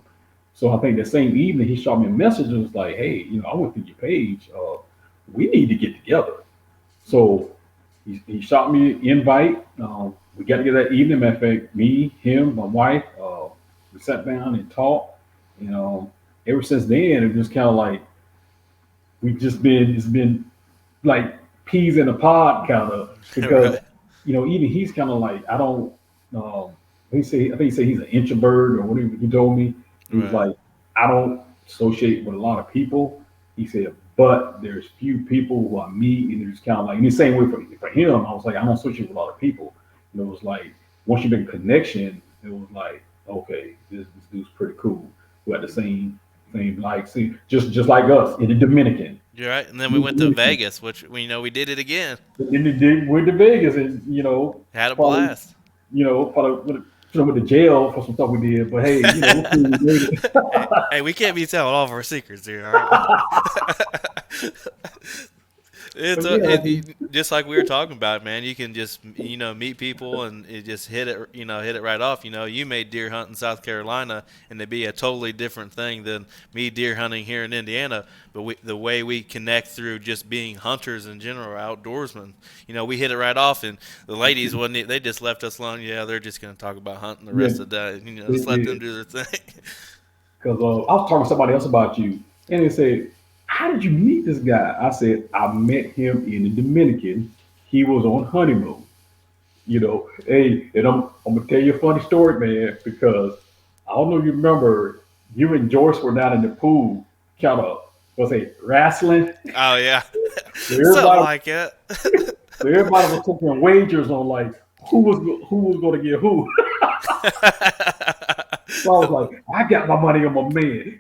So I think the same evening he shot me a message and was like, "Hey, I went through your page. We need to get together." So he shot me an invite. We got together that evening. Matter of fact, me, him, my wife, we sat down and talked. And ever since then, it was kind of like it's been like peas in a pod kind of, because Right. even he's kind of like, I don't I think he said he's an introvert or whatever he told me. He was Right. like, I don't associate with a lot of people. He said, but there's few people who I meet, and it's kind of like, in the same way for him, I was like, I don't associate with a lot of people. And it was like, once you make a connection, it was like, okay, this dude's pretty cool. We got the same like, see, just like us in the Dominican. You're right. And then we In the went to Dominican. Vegas, which we did it again. And then went to Vegas, and Had a probably blast. probably went to jail for some stuff we did. But hey, we made it. Hey, we can't be telling all of our secrets here, all right? It's But yeah, just like we were talking about, man. You can just meet people and it just hit it right off. You made deer hunt in South Carolina, and it'd be a totally different thing than me deer hunting here in Indiana. But the way we connect through just being hunters in general, outdoorsmen, we hit it right off. And the ladies wouldn't. They just left us alone. Yeah, they're just gonna talk about hunting the yeah, rest of the day. they Just let them did. do their thing. Because I was talking to somebody else about you, and they said, "How did you meet this guy?" I said, "I met him in the Dominican. He was on honeymoon." Hey, and I'm gonna tell you a funny story, man, because I don't know if you remember, you and Joyce were down in the pool, kind of, what's it, wrestling. Oh yeah, So something everybody, like it. so everybody was taking wagers on like who was going to get who. So I was like, I got my money on my man.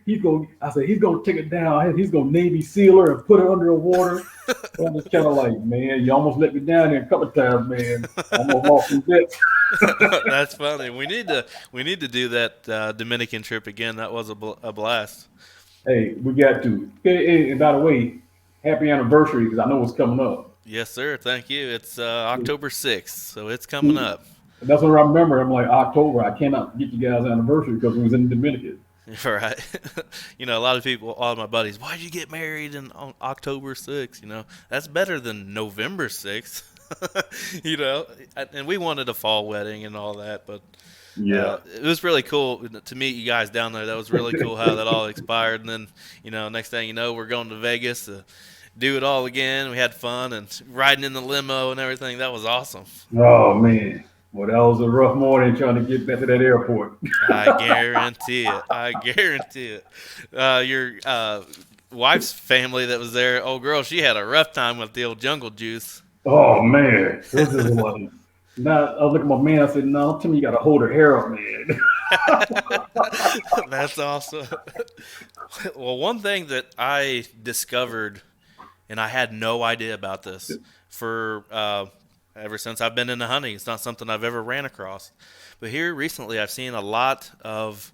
I said, he's gonna take it down. He's gonna Navy SEAL her and put her under the water. So I'm just kind of like, man, you almost let me down there a couple of times, man. I almost lost some bets. That's funny. We need to do that Dominican trip again. That was a blast. Hey, we got to. And by the way, happy anniversary, because I know what's coming up. Yes, sir. Thank you. It's October 6th, so it's coming See, up. that's what I remember. I'm like, October, I cannot get you guys' anniversary because it was in the Dominican. Right. A lot of people, all of my buddies, why'd you get married on October 6th? That's better than November 6th. And we wanted a fall wedding and all that, but Yeah. It was really cool to meet you guys down there. That was really cool how that all expired. And then, next thing you know, we're going to Vegas to do it all again. We had fun and riding in the limo and everything. That was awesome. Oh man. Well, that was a rough morning trying to get back to that airport. I guarantee it. I guarantee it. Your wife's family that was there, old girl, she had a rough time with the old jungle juice. Oh man, this is one. Now I look at my man. I said, "No, tell me you got to hold her hair up, man." That's awesome. Well, one thing that I discovered, and I had no idea about this for ever since I've been into hunting, it's not something I've ever ran across. But here recently, I've seen a lot of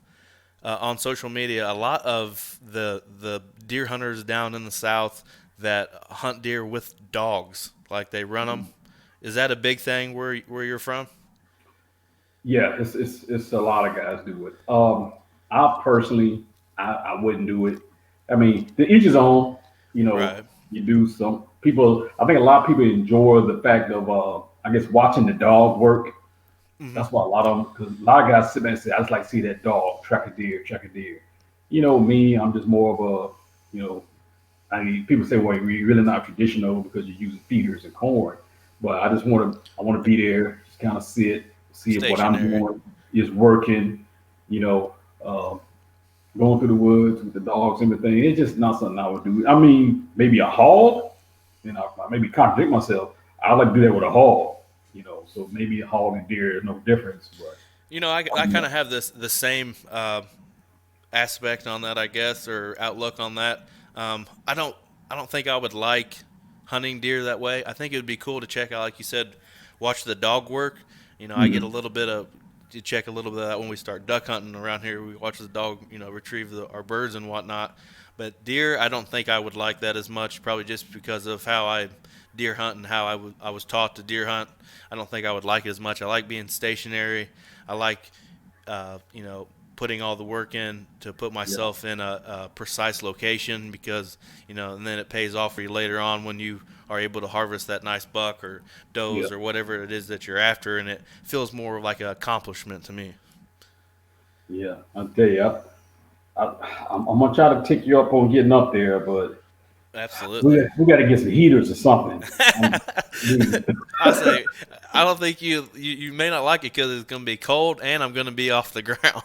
on social media, a lot of the deer hunters down in the south that hunt deer with dogs, like they run them. Is that a big thing where you're from? Yeah, it's a lot of guys do it. I personally, I wouldn't do it. I mean, the each his own. You know, Right. you do some people. I think a lot of people enjoy the fact of, I guess, watching the dog work. Hmm. That's why a lot of them, because a lot of guys sit there and say, "I just like to see that dog track a deer, track a deer." You know, me, I'm just more of a, I mean, people say, "Well, you're really not traditional because you're using feeders and corn," but I want to be there, just kind of sit, see if what I'm Stationary. doing is working. You know, uh, going through the woods with the dogs and everything. It's just not something I would do. I mean, maybe a hog. I maybe contradict myself. I like to do that with a hog. So maybe a hog and deer is no difference, but I you kind know, of have the same aspect on that, I guess, or outlook on that. I don't think I would like hunting deer that way. I think it would be cool to check out, like you said, watch the dog work. I get a mhm. little bit of to check a little bit of that when we start duck hunting around here. We watch the dog, retrieve our birds and whatnot. But deer, I don't think I would like that as much, probably just because of how I deer hunt and how I was taught to deer hunt. I don't think I would like it as much. I like being stationary. I like putting all the work in to put Yeah, myself in a precise location because and then it pays off for you later on when you are able to harvest that nice buck or yeah, does or whatever it is that you're after, and it feels more like an accomplishment to me. yeah. I tell you, I'm gonna try to tick you up on getting up there, but Absolutely. we got to get some heaters or something. Um, we- I say I don't think you may not like it because it's going to be cold and I'm going to be off the ground.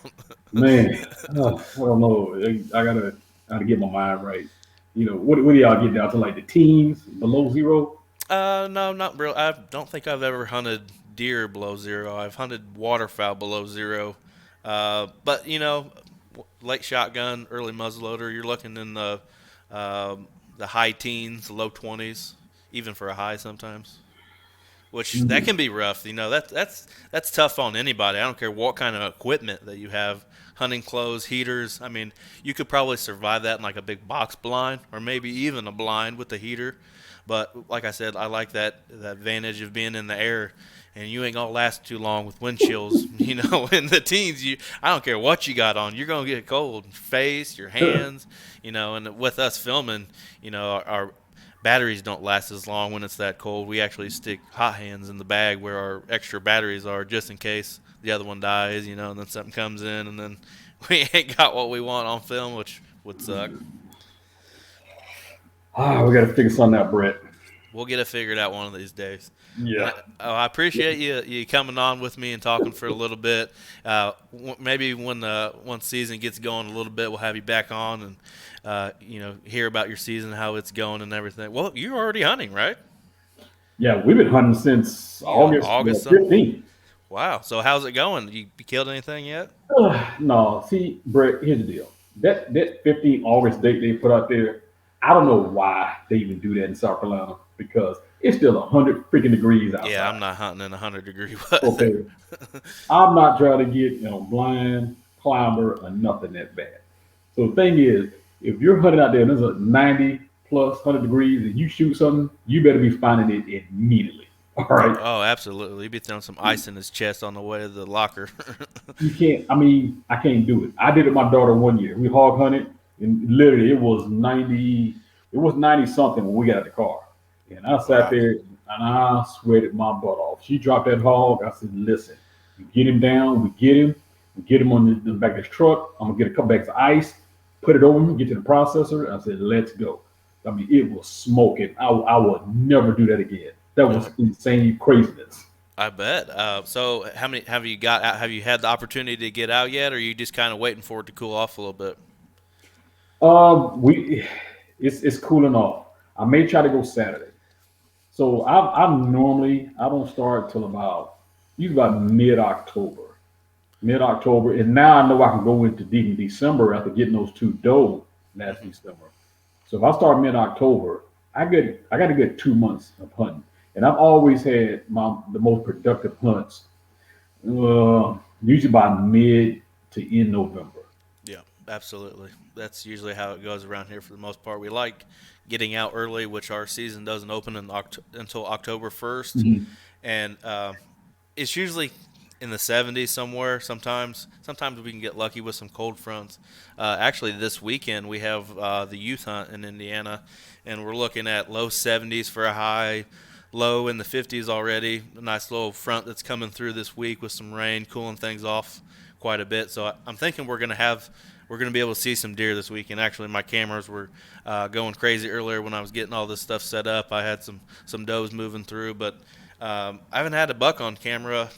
Man, I don't know. I gotta get my mind right. What do y'all get down to, like the teens, below zero? No, not real. I don't think I've ever hunted deer below zero. I've hunted waterfowl below zero. But late shotgun, early muzzleloader, you're looking in the high teens, low 20s, even for a high sometimes. Which that Mhm. can be rough. That's tough on anybody. I don't care what kind of equipment that you have. Hunting clothes, heaters. I mean, you could probably survive that in like a big box blind, or maybe even a blind with a heater. But like I said, I like that advantage of being in the air, and you ain't gonna last too long with wind chills. In the teens, I don't care what you got on, you're gonna get cold. Face, your hands, And with us filming, our batteries don't last as long when it's that cold. We actually stick hot hands in the bag where our extra batteries are just in case the other one dies, and then something comes in and then we ain't got what we want on film, which would suck. We got to figure something out, Brett. We'll get it figured out one of these days. And Yeah. I appreciate you coming on with me and talking for a little bit. Maybe when the one season gets going a little bit, we'll have you back on and hear about your season, how it's going, and everything. Well, you're already hunting, right? Yeah, we've been hunting since You got August August something. 15th. Wow. So how's it going? You killed anything yet? No, see, Brett, here's the deal. That 15 August date they put out there, I don't know why they even do that in South Carolina because it's still 100 freaking degrees Yeah, I'm outside. not hunting in 100-degree weather. Okay, I'm not trying to get blind, climber, or nothing that bad. So the thing is, if you're hunting out there and there's a 90 plus 100 degrees and you shoot something, you better be finding it immediately. All right. Oh, absolutely. You'd be throwing some ice in his chest on the way to the locker. You can't. I mean, I can't do it. I did it with my daughter one year. We hog hunted, and literally it was 90. It was 90 something when we got out the car, and I sat Wow. there and I sweated my butt off. She dropped that hog. I said, "Listen, We get him down. We get him on the back of the truck. I'm gonna get a couple bags of ice, put it over him, get to the processor. I said, let's go. I mean, it was smoking. I would never do that again. That Uh, was insane craziness. I bet. So, how many have you got out? Have you had the opportunity to get out yet, or are you just kind of waiting for it to cool off a little bit? We it's cooling off. I may try to go Saturday. So I'm normally I don't start till about usually about mid October, and now I know I can go into deep in December after getting those two doe last Hmm. December. So if I start mid October, I got a good 2 months of hunting, and I've always had the most productive hunts, usually by mid to end November. Yeah, absolutely. That's usually how it goes around here for the most part. We like getting out early, which our season doesn't open until October 1st. Mhm. And it's usually in the 70s somewhere. Sometimes we can get lucky with some cold fronts. Actually, this weekend we have the youth hunt in Indiana, and we're looking at low 70s for a high, low in the 50s already. A nice little front that's coming through this week with some rain, cooling things off quite a bit. So I'm thinking we're gonna be able to see some deer this weekend. Actually, my cameras were going crazy earlier when I was getting all this stuff set up. I had some does moving through, but I haven't had a buck on camera.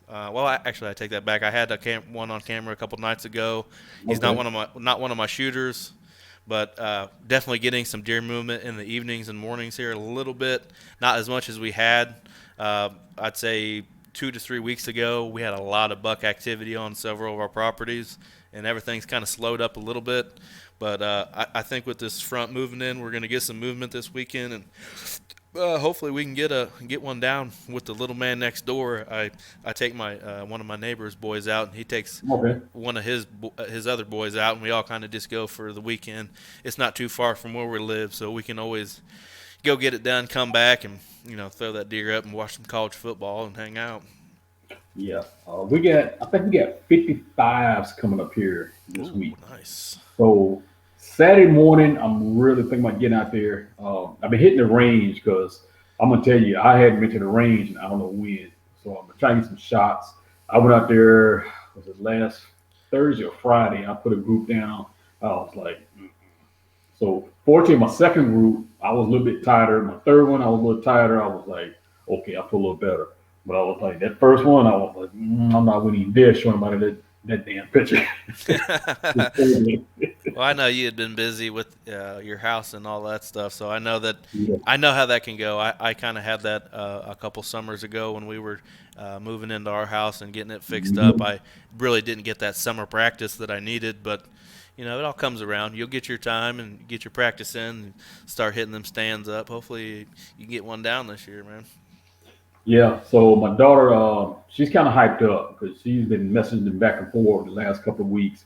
Actually, I take that back. I had one on camera a couple nights ago. He's Okay. not one of my shooters, but definitely getting some deer movement in the evenings and mornings here a little bit. Not as much as we had. I'd say 2 to 3 weeks ago, we had a lot of buck activity on several of our properties, and everything's kind of slowed up a little bit. But I think with this front moving in, we're going to get some movement this weekend, and hopefully we can get one down with the little man next door. I take my one of my neighbor's boys out, and he takes Okay. one of his other boys out, and we all kind of just go for the weekend. It's not too far from where we live, so we can always go get it done, come back, and throw that deer up and watch some college football and hang out. Yeah. I think we got 55s coming up here this Ooh, week. nice. So Saturday morning, I'm really thinking about getting out there. I've been hitting the range because I'm gonna tell you, I hadn't been to the range and I don't know when. So I'm gonna try to get some shots. I went out there, was it last Thursday or Friday? I put a group down. I was like, so fortunately, my second group, I was a little bit tighter. My third one, I was a little tighter. I was like, okay, I feel a little better. But I was like, that first one, I was like, I'm not going to even dare show anybody that damn picture. Well, I know you had been busy with your house and all that stuff, so Yeah. I know how that can go. I kind of had that a couple summers ago when we were moving into our house and getting it fixed up. Mhm. I really didn't get that summer practice that I needed, but it all comes around. You'll get your time and get your practice in, and start hitting them stands up. Hopefully, you can get one down this year, man. Yeah, so my daughter, she's kind of hyped up because she's been messaging back and forth the last couple of weeks,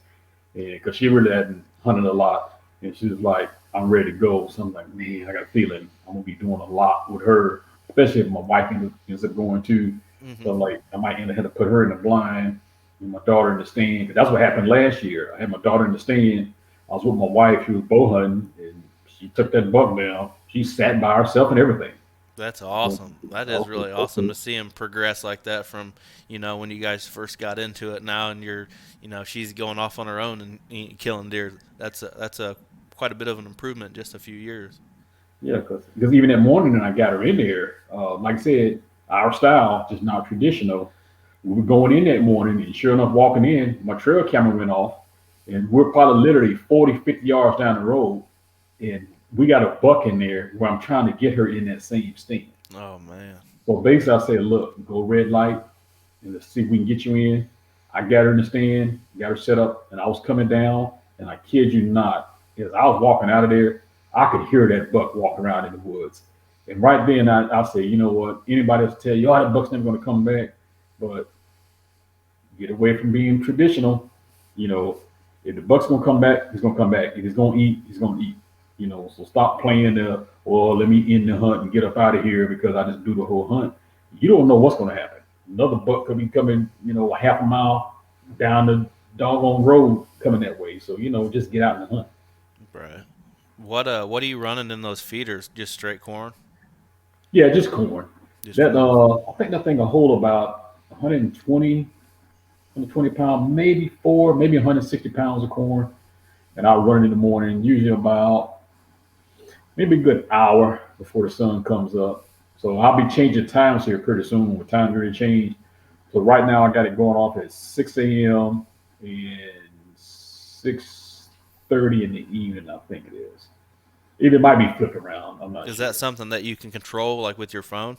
and because she really hadn't hunted a lot, and she was like, "I'm ready to go." So I'm like, "Man, I got a feeling I'm gonna be doing a lot with her, especially if my wife ends up going too." So Hmm. I'm like, I might end up having to put her in the blind and my daughter in the stand. 'Cause that's what happened last year. I had my daughter in the stand. I was with my wife. She was bow hunting, and she took that buck down. She sat by herself and everything. That's So awesome. That I is was like, really awesome okay. to see him progress like that from, when you guys first got into it now and she's going off on her own and killing deer. That's a quite a bit of an improvement in just a few years. Yeah, because even that morning when I got her in there, like I said, our style, just not traditional. We were going in that morning, and sure enough, walking in, my trail camera went off, and we're probably literally 40, 50 yards down the road, and we got a buck in there where I'm trying to get her in that same stand. Oh man. So basically, I said, look, go red light, and let's see if we can get you in. I got her in the stand, got her set up, and I was coming down, and I kid you not, as I was walking out of there, I could hear that buck walking around in the woods. And right then, I said, you know what? Anybody else tell you, oh, that buck's never going to come back, but get away from being traditional. You know, if the buck's gonna come back, he's gonna come back. If he's gonna eat, he's gonna eat. You know, so stop playing the well, let me end the hunt and get up out of here because I just do the whole hunt. You don't know what's gonna happen. Another buck could be coming, a half a mile down the doggone road coming that way. So, just get out and hunt. Right. What are you running in those feeders? Just straight corn? Yeah, just corn. Just That corn. I think that thing will hold about 120. 120 pounds, maybe four, maybe 160 pounds of corn. And I'll run it in the morning, usually about maybe a good hour before the sun comes up. So I'll be changing times here pretty soon when time's going to change. So right now I got it going off at 6 a.m. and 6:30 in the evening, I think it is. It might be flipped around. I'm not Is that sure. something that you can control, like with your phone?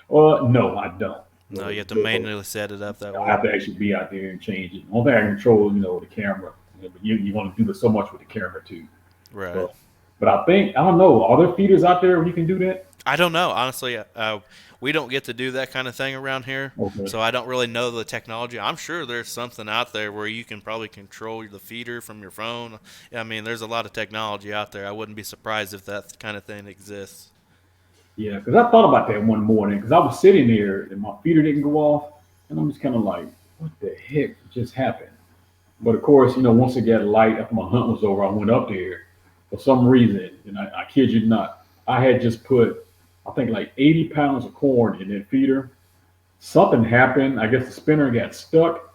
No, I don't. No, you have to manually set it up that I way. have to actually be out there and change it. Only thing I control, the camera. But you want to do so much with the camera too. Right. But I think I don't know. Are there feeders out there where you can do that? I don't know, honestly. We don't get to do that kind of thing around here, Okay. so I don't really know the technology. I'm sure there's something out there where you can probably control the feeder from your phone. I mean, there's a lot of technology out there. I wouldn't be surprised if that kind of thing exists. Yeah, because I thought about that one morning because I was sitting there and my feeder didn't go off, and I'm just kind of like, what the heck just happened? But of course, once it got light after my hunt was over, I went up there for some reason, and I kid you not, I had just put, I think like 80 pounds of corn in that feeder. Something happened. I guess the spinner got stuck,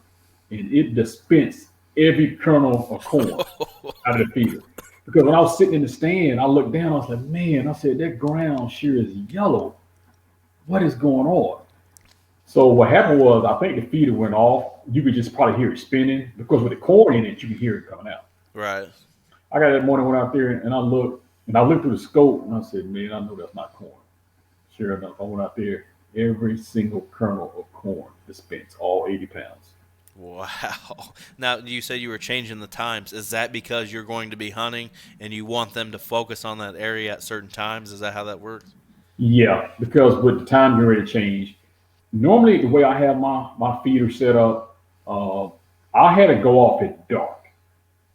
and it dispensed every kernel of corn out of the feeder. Because when I was sitting in the stand, I looked down. I was like, man, I said that ground sure is yellow. What is going on? So what happened was, I think the feeder went off. You could just probably hear it spinning because with the corn in it, you could hear it coming out. Right. I got that morning, went out there and I looked through the scope and I said, man, I know that's not corn. Sure enough, I went out there. Every single kernel of corn dispensed, all 80 pounds. Wow. Now, you said you were changing the times. Is that because you're going to be hunting and you want them to focus on that area at certain times? Is that how that works? Yeah, because with the time getting ready to change, normally the way I have my feeder set up, uh, I had to go off at dark.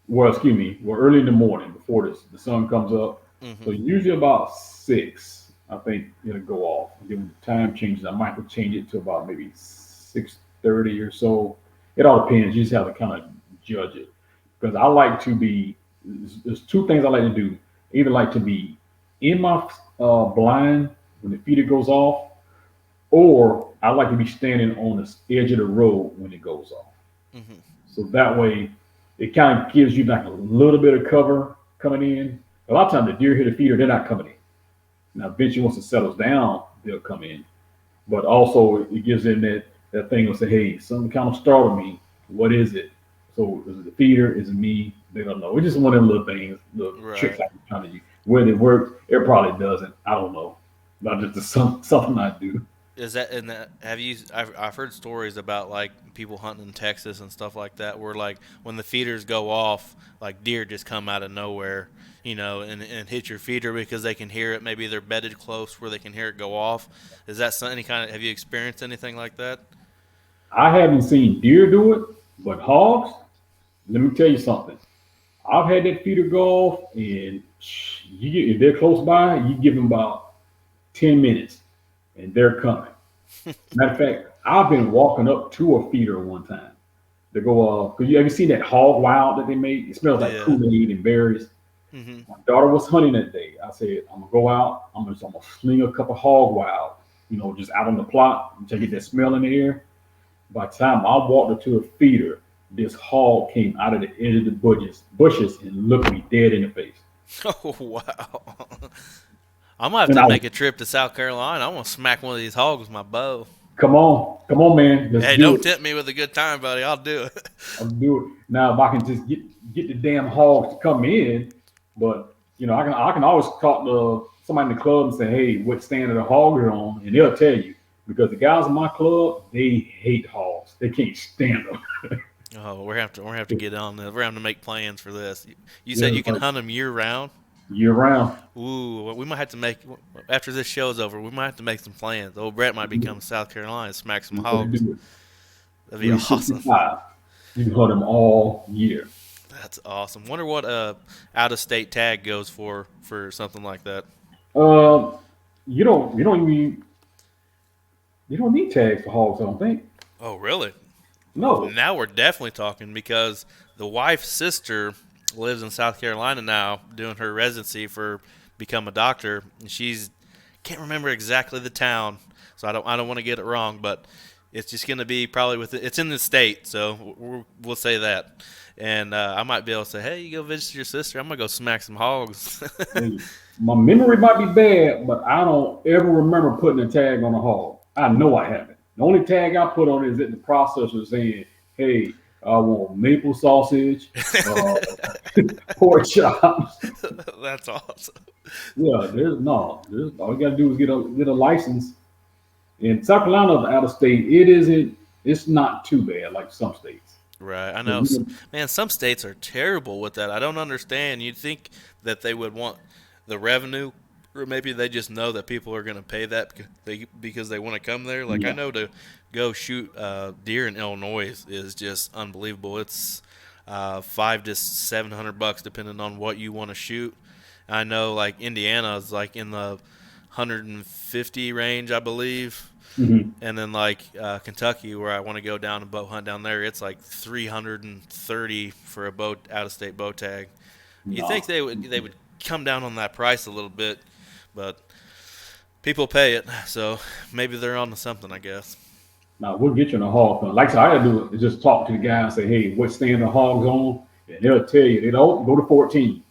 Well, excuse me, well, early in the morning before the sun comes up. So Mm-hmm. usually about 6, I think it'll go off. And then when the time changes, I might have to change it to about maybe 6:30 or so. It all depends. You just have to kind of judge it because I like to be. There's two things I like to do. I either like to be in my blind when the feeder goes off, or I like to be standing on the edge of the road when it goes off. Mm-hmm. So that way, it kind of gives you like a little bit of cover coming in. A lot of times, the deer hit a feeder, they're not coming in. Now, eventually, once it settles down, they'll come in. But also, it gives them that thing of say, hey, something kind of startled me. What is it? So, is it the feeder? Is it me? They don't know. It's just one of them little things, little tricks Right. I can kind of use. Whether it works, it probably doesn't. I don't know. Not just something I do. Is that in that? Have you? I've heard stories about like people hunting in Texas and stuff like that, where like when the feeders go off, like deer just come out of nowhere, and hit your feeder because they can hear it. Maybe they're bedded close where they can hear it go off. Is that any kind of? Have you experienced anything like that? I haven't seen deer do it, but hogs, let me tell you something. I've had that feeder go off, and if they're close by, you give them about 10 minutes, and they're coming. Matter of fact, I've been walking up to a feeder one time. They go, cause you ever seen that hog wild that they made? It smells like Yeah. Kool-Aid and berries. Hmm. My daughter was hunting that day. I said, I'm gonna go out. I'm gonna sling a couple hog wild, just out on the plot until I get that Hmm. smell in the air. By the time I walked her to a feeder, this hog came out of the edge of the bushes and looked me dead in the face. Oh wow. I'm gonna have And to I was, make a trip to South Carolina. I'm gonna smack one of these hogs with my bow. come on, man, let's Hey, do don't it. tempt me with a good time, buddy. I'll do it. I'll do it. Now, if I can just get the damn hogs to come in, but I can always talk to somebody in the club and say, hey, what stand are the hogs are on, and they'll tell you because the guys in my club they hate hogs. They can't stand them. Oh, we're gonna have to get on this. We're gonna have to make plans for this. You Yeah, said you can like hunt them year round. year round. Ooh, well, we might have to make after this show's over. We might have to make some plans. Old Brett might be coming to South Carolina and smack some You know what to hogs. do it. That'd be awesome. 365. You can hunt them all year. That's awesome. Wonder what out of state tag goes for something like that. Uh, you don't need tags for hogs. I don't think. Oh, really? Well, No. now we're definitely talking because the wife's sister lives in South Carolina now, doing her residency for become a doctor. And she's can't remember exactly the town, so I don't want to get it wrong. But It's just going to be probably it's in the state, so we'll say that. And I might be able to say, hey, you go visit your sister. I'm gonna go smack some hogs. Hey, my memory might be bad, but I don't ever remember putting a tag on a hog. I know I haven't. The only tag I put on it is at the processor saying, "Hey, I want maple sausage, uh, pork chops." That's awesome. Yeah, there's all you gotta do is get a license. In South Carolina, out of state, it isn't. It's not too bad like some states. Right. I But know. Man, some states are terrible with that. I don't understand. You'd think that they would want the revenue, or maybe they just know that people are going to pay that because they want to come there. Like, I yeah, know to go shoot deer in Illinois is just unbelievable. It's $500 to $700 depending on what you want to shoot. I know, like, Indiana is like in the 150 range, I believe. hmm And then like Kentucky, where I want to go down and bow hunt down there, it's like 330 for a boat out of state bow tag. You think no. they would come down on that price a little bit, but people pay it, so maybe they're on to something, I guess. Now we'll get you in a hog hunt. Like I said, I gotta do is just talk to the guy and say, hey, what stand the hogs on? And they'll tell you, they don't go to 14.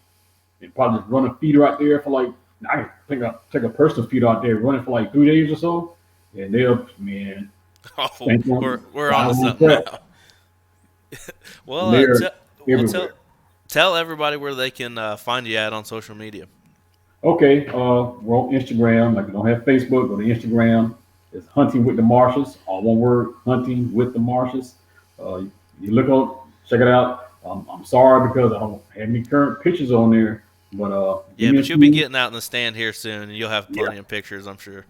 And probably just run a feeder out there for like I think I take a personal feeder out there running for like 3 days or so. And they'll man Oh, spank one we're on five to on something track. now. And Well, they're everywhere. tell everybody where they can find you at on social media. Okay, we're on Instagram. Like we don't have Facebook, go to Instagram. It's Hunting with the Marshes, all one word, Hunting with the Marshes. You look on, check it out. I'm sorry because I don't have any current pictures on there, but give Yeah, me a but you'll be few. getting out in the stand here soon, and you'll have Yeah, plenty of pictures, I'm sure.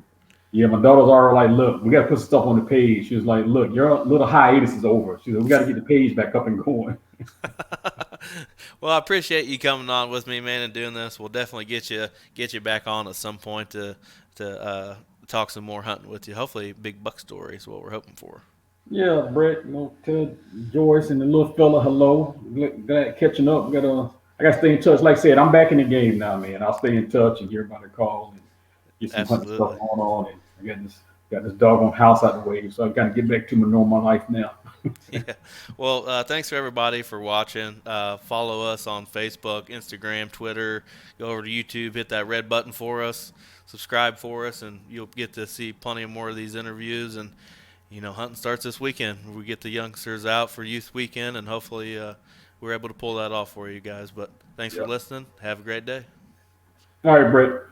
yeah. My daughter's already like, look, we got to put some stuff on the page. She was like, look, your little hiatus is over. She said, we got to get the page back up and going. Well, I appreciate you coming on with me, man, and doing this. We'll definitely get you back on at some point to talk some more hunting with you. Hopefully, big buck story is what we're hoping for. Yeah, Brett, tell Joyce and the little fella hello. Glad catching up. I gotta stay in touch. Like I said, I'm back in the game now, man. I'll stay in touch and hear about the calls and get some hunting stuff Absolutely. going on. And I got this doggone house out the way, so I gotta get back to my normal life now. Yeah. Well, thanks for everybody for watching. Follow us on Facebook, Instagram, Twitter. Go over to YouTube, hit that red button for us, subscribe for us, and you'll get to see plenty of more of these interviews. And hunting starts this weekend. We get the youngsters out for youth weekend, and hopefully we're able to pull that off for you guys. But thanks for Yep. listening. Have a great day. All right, Brett.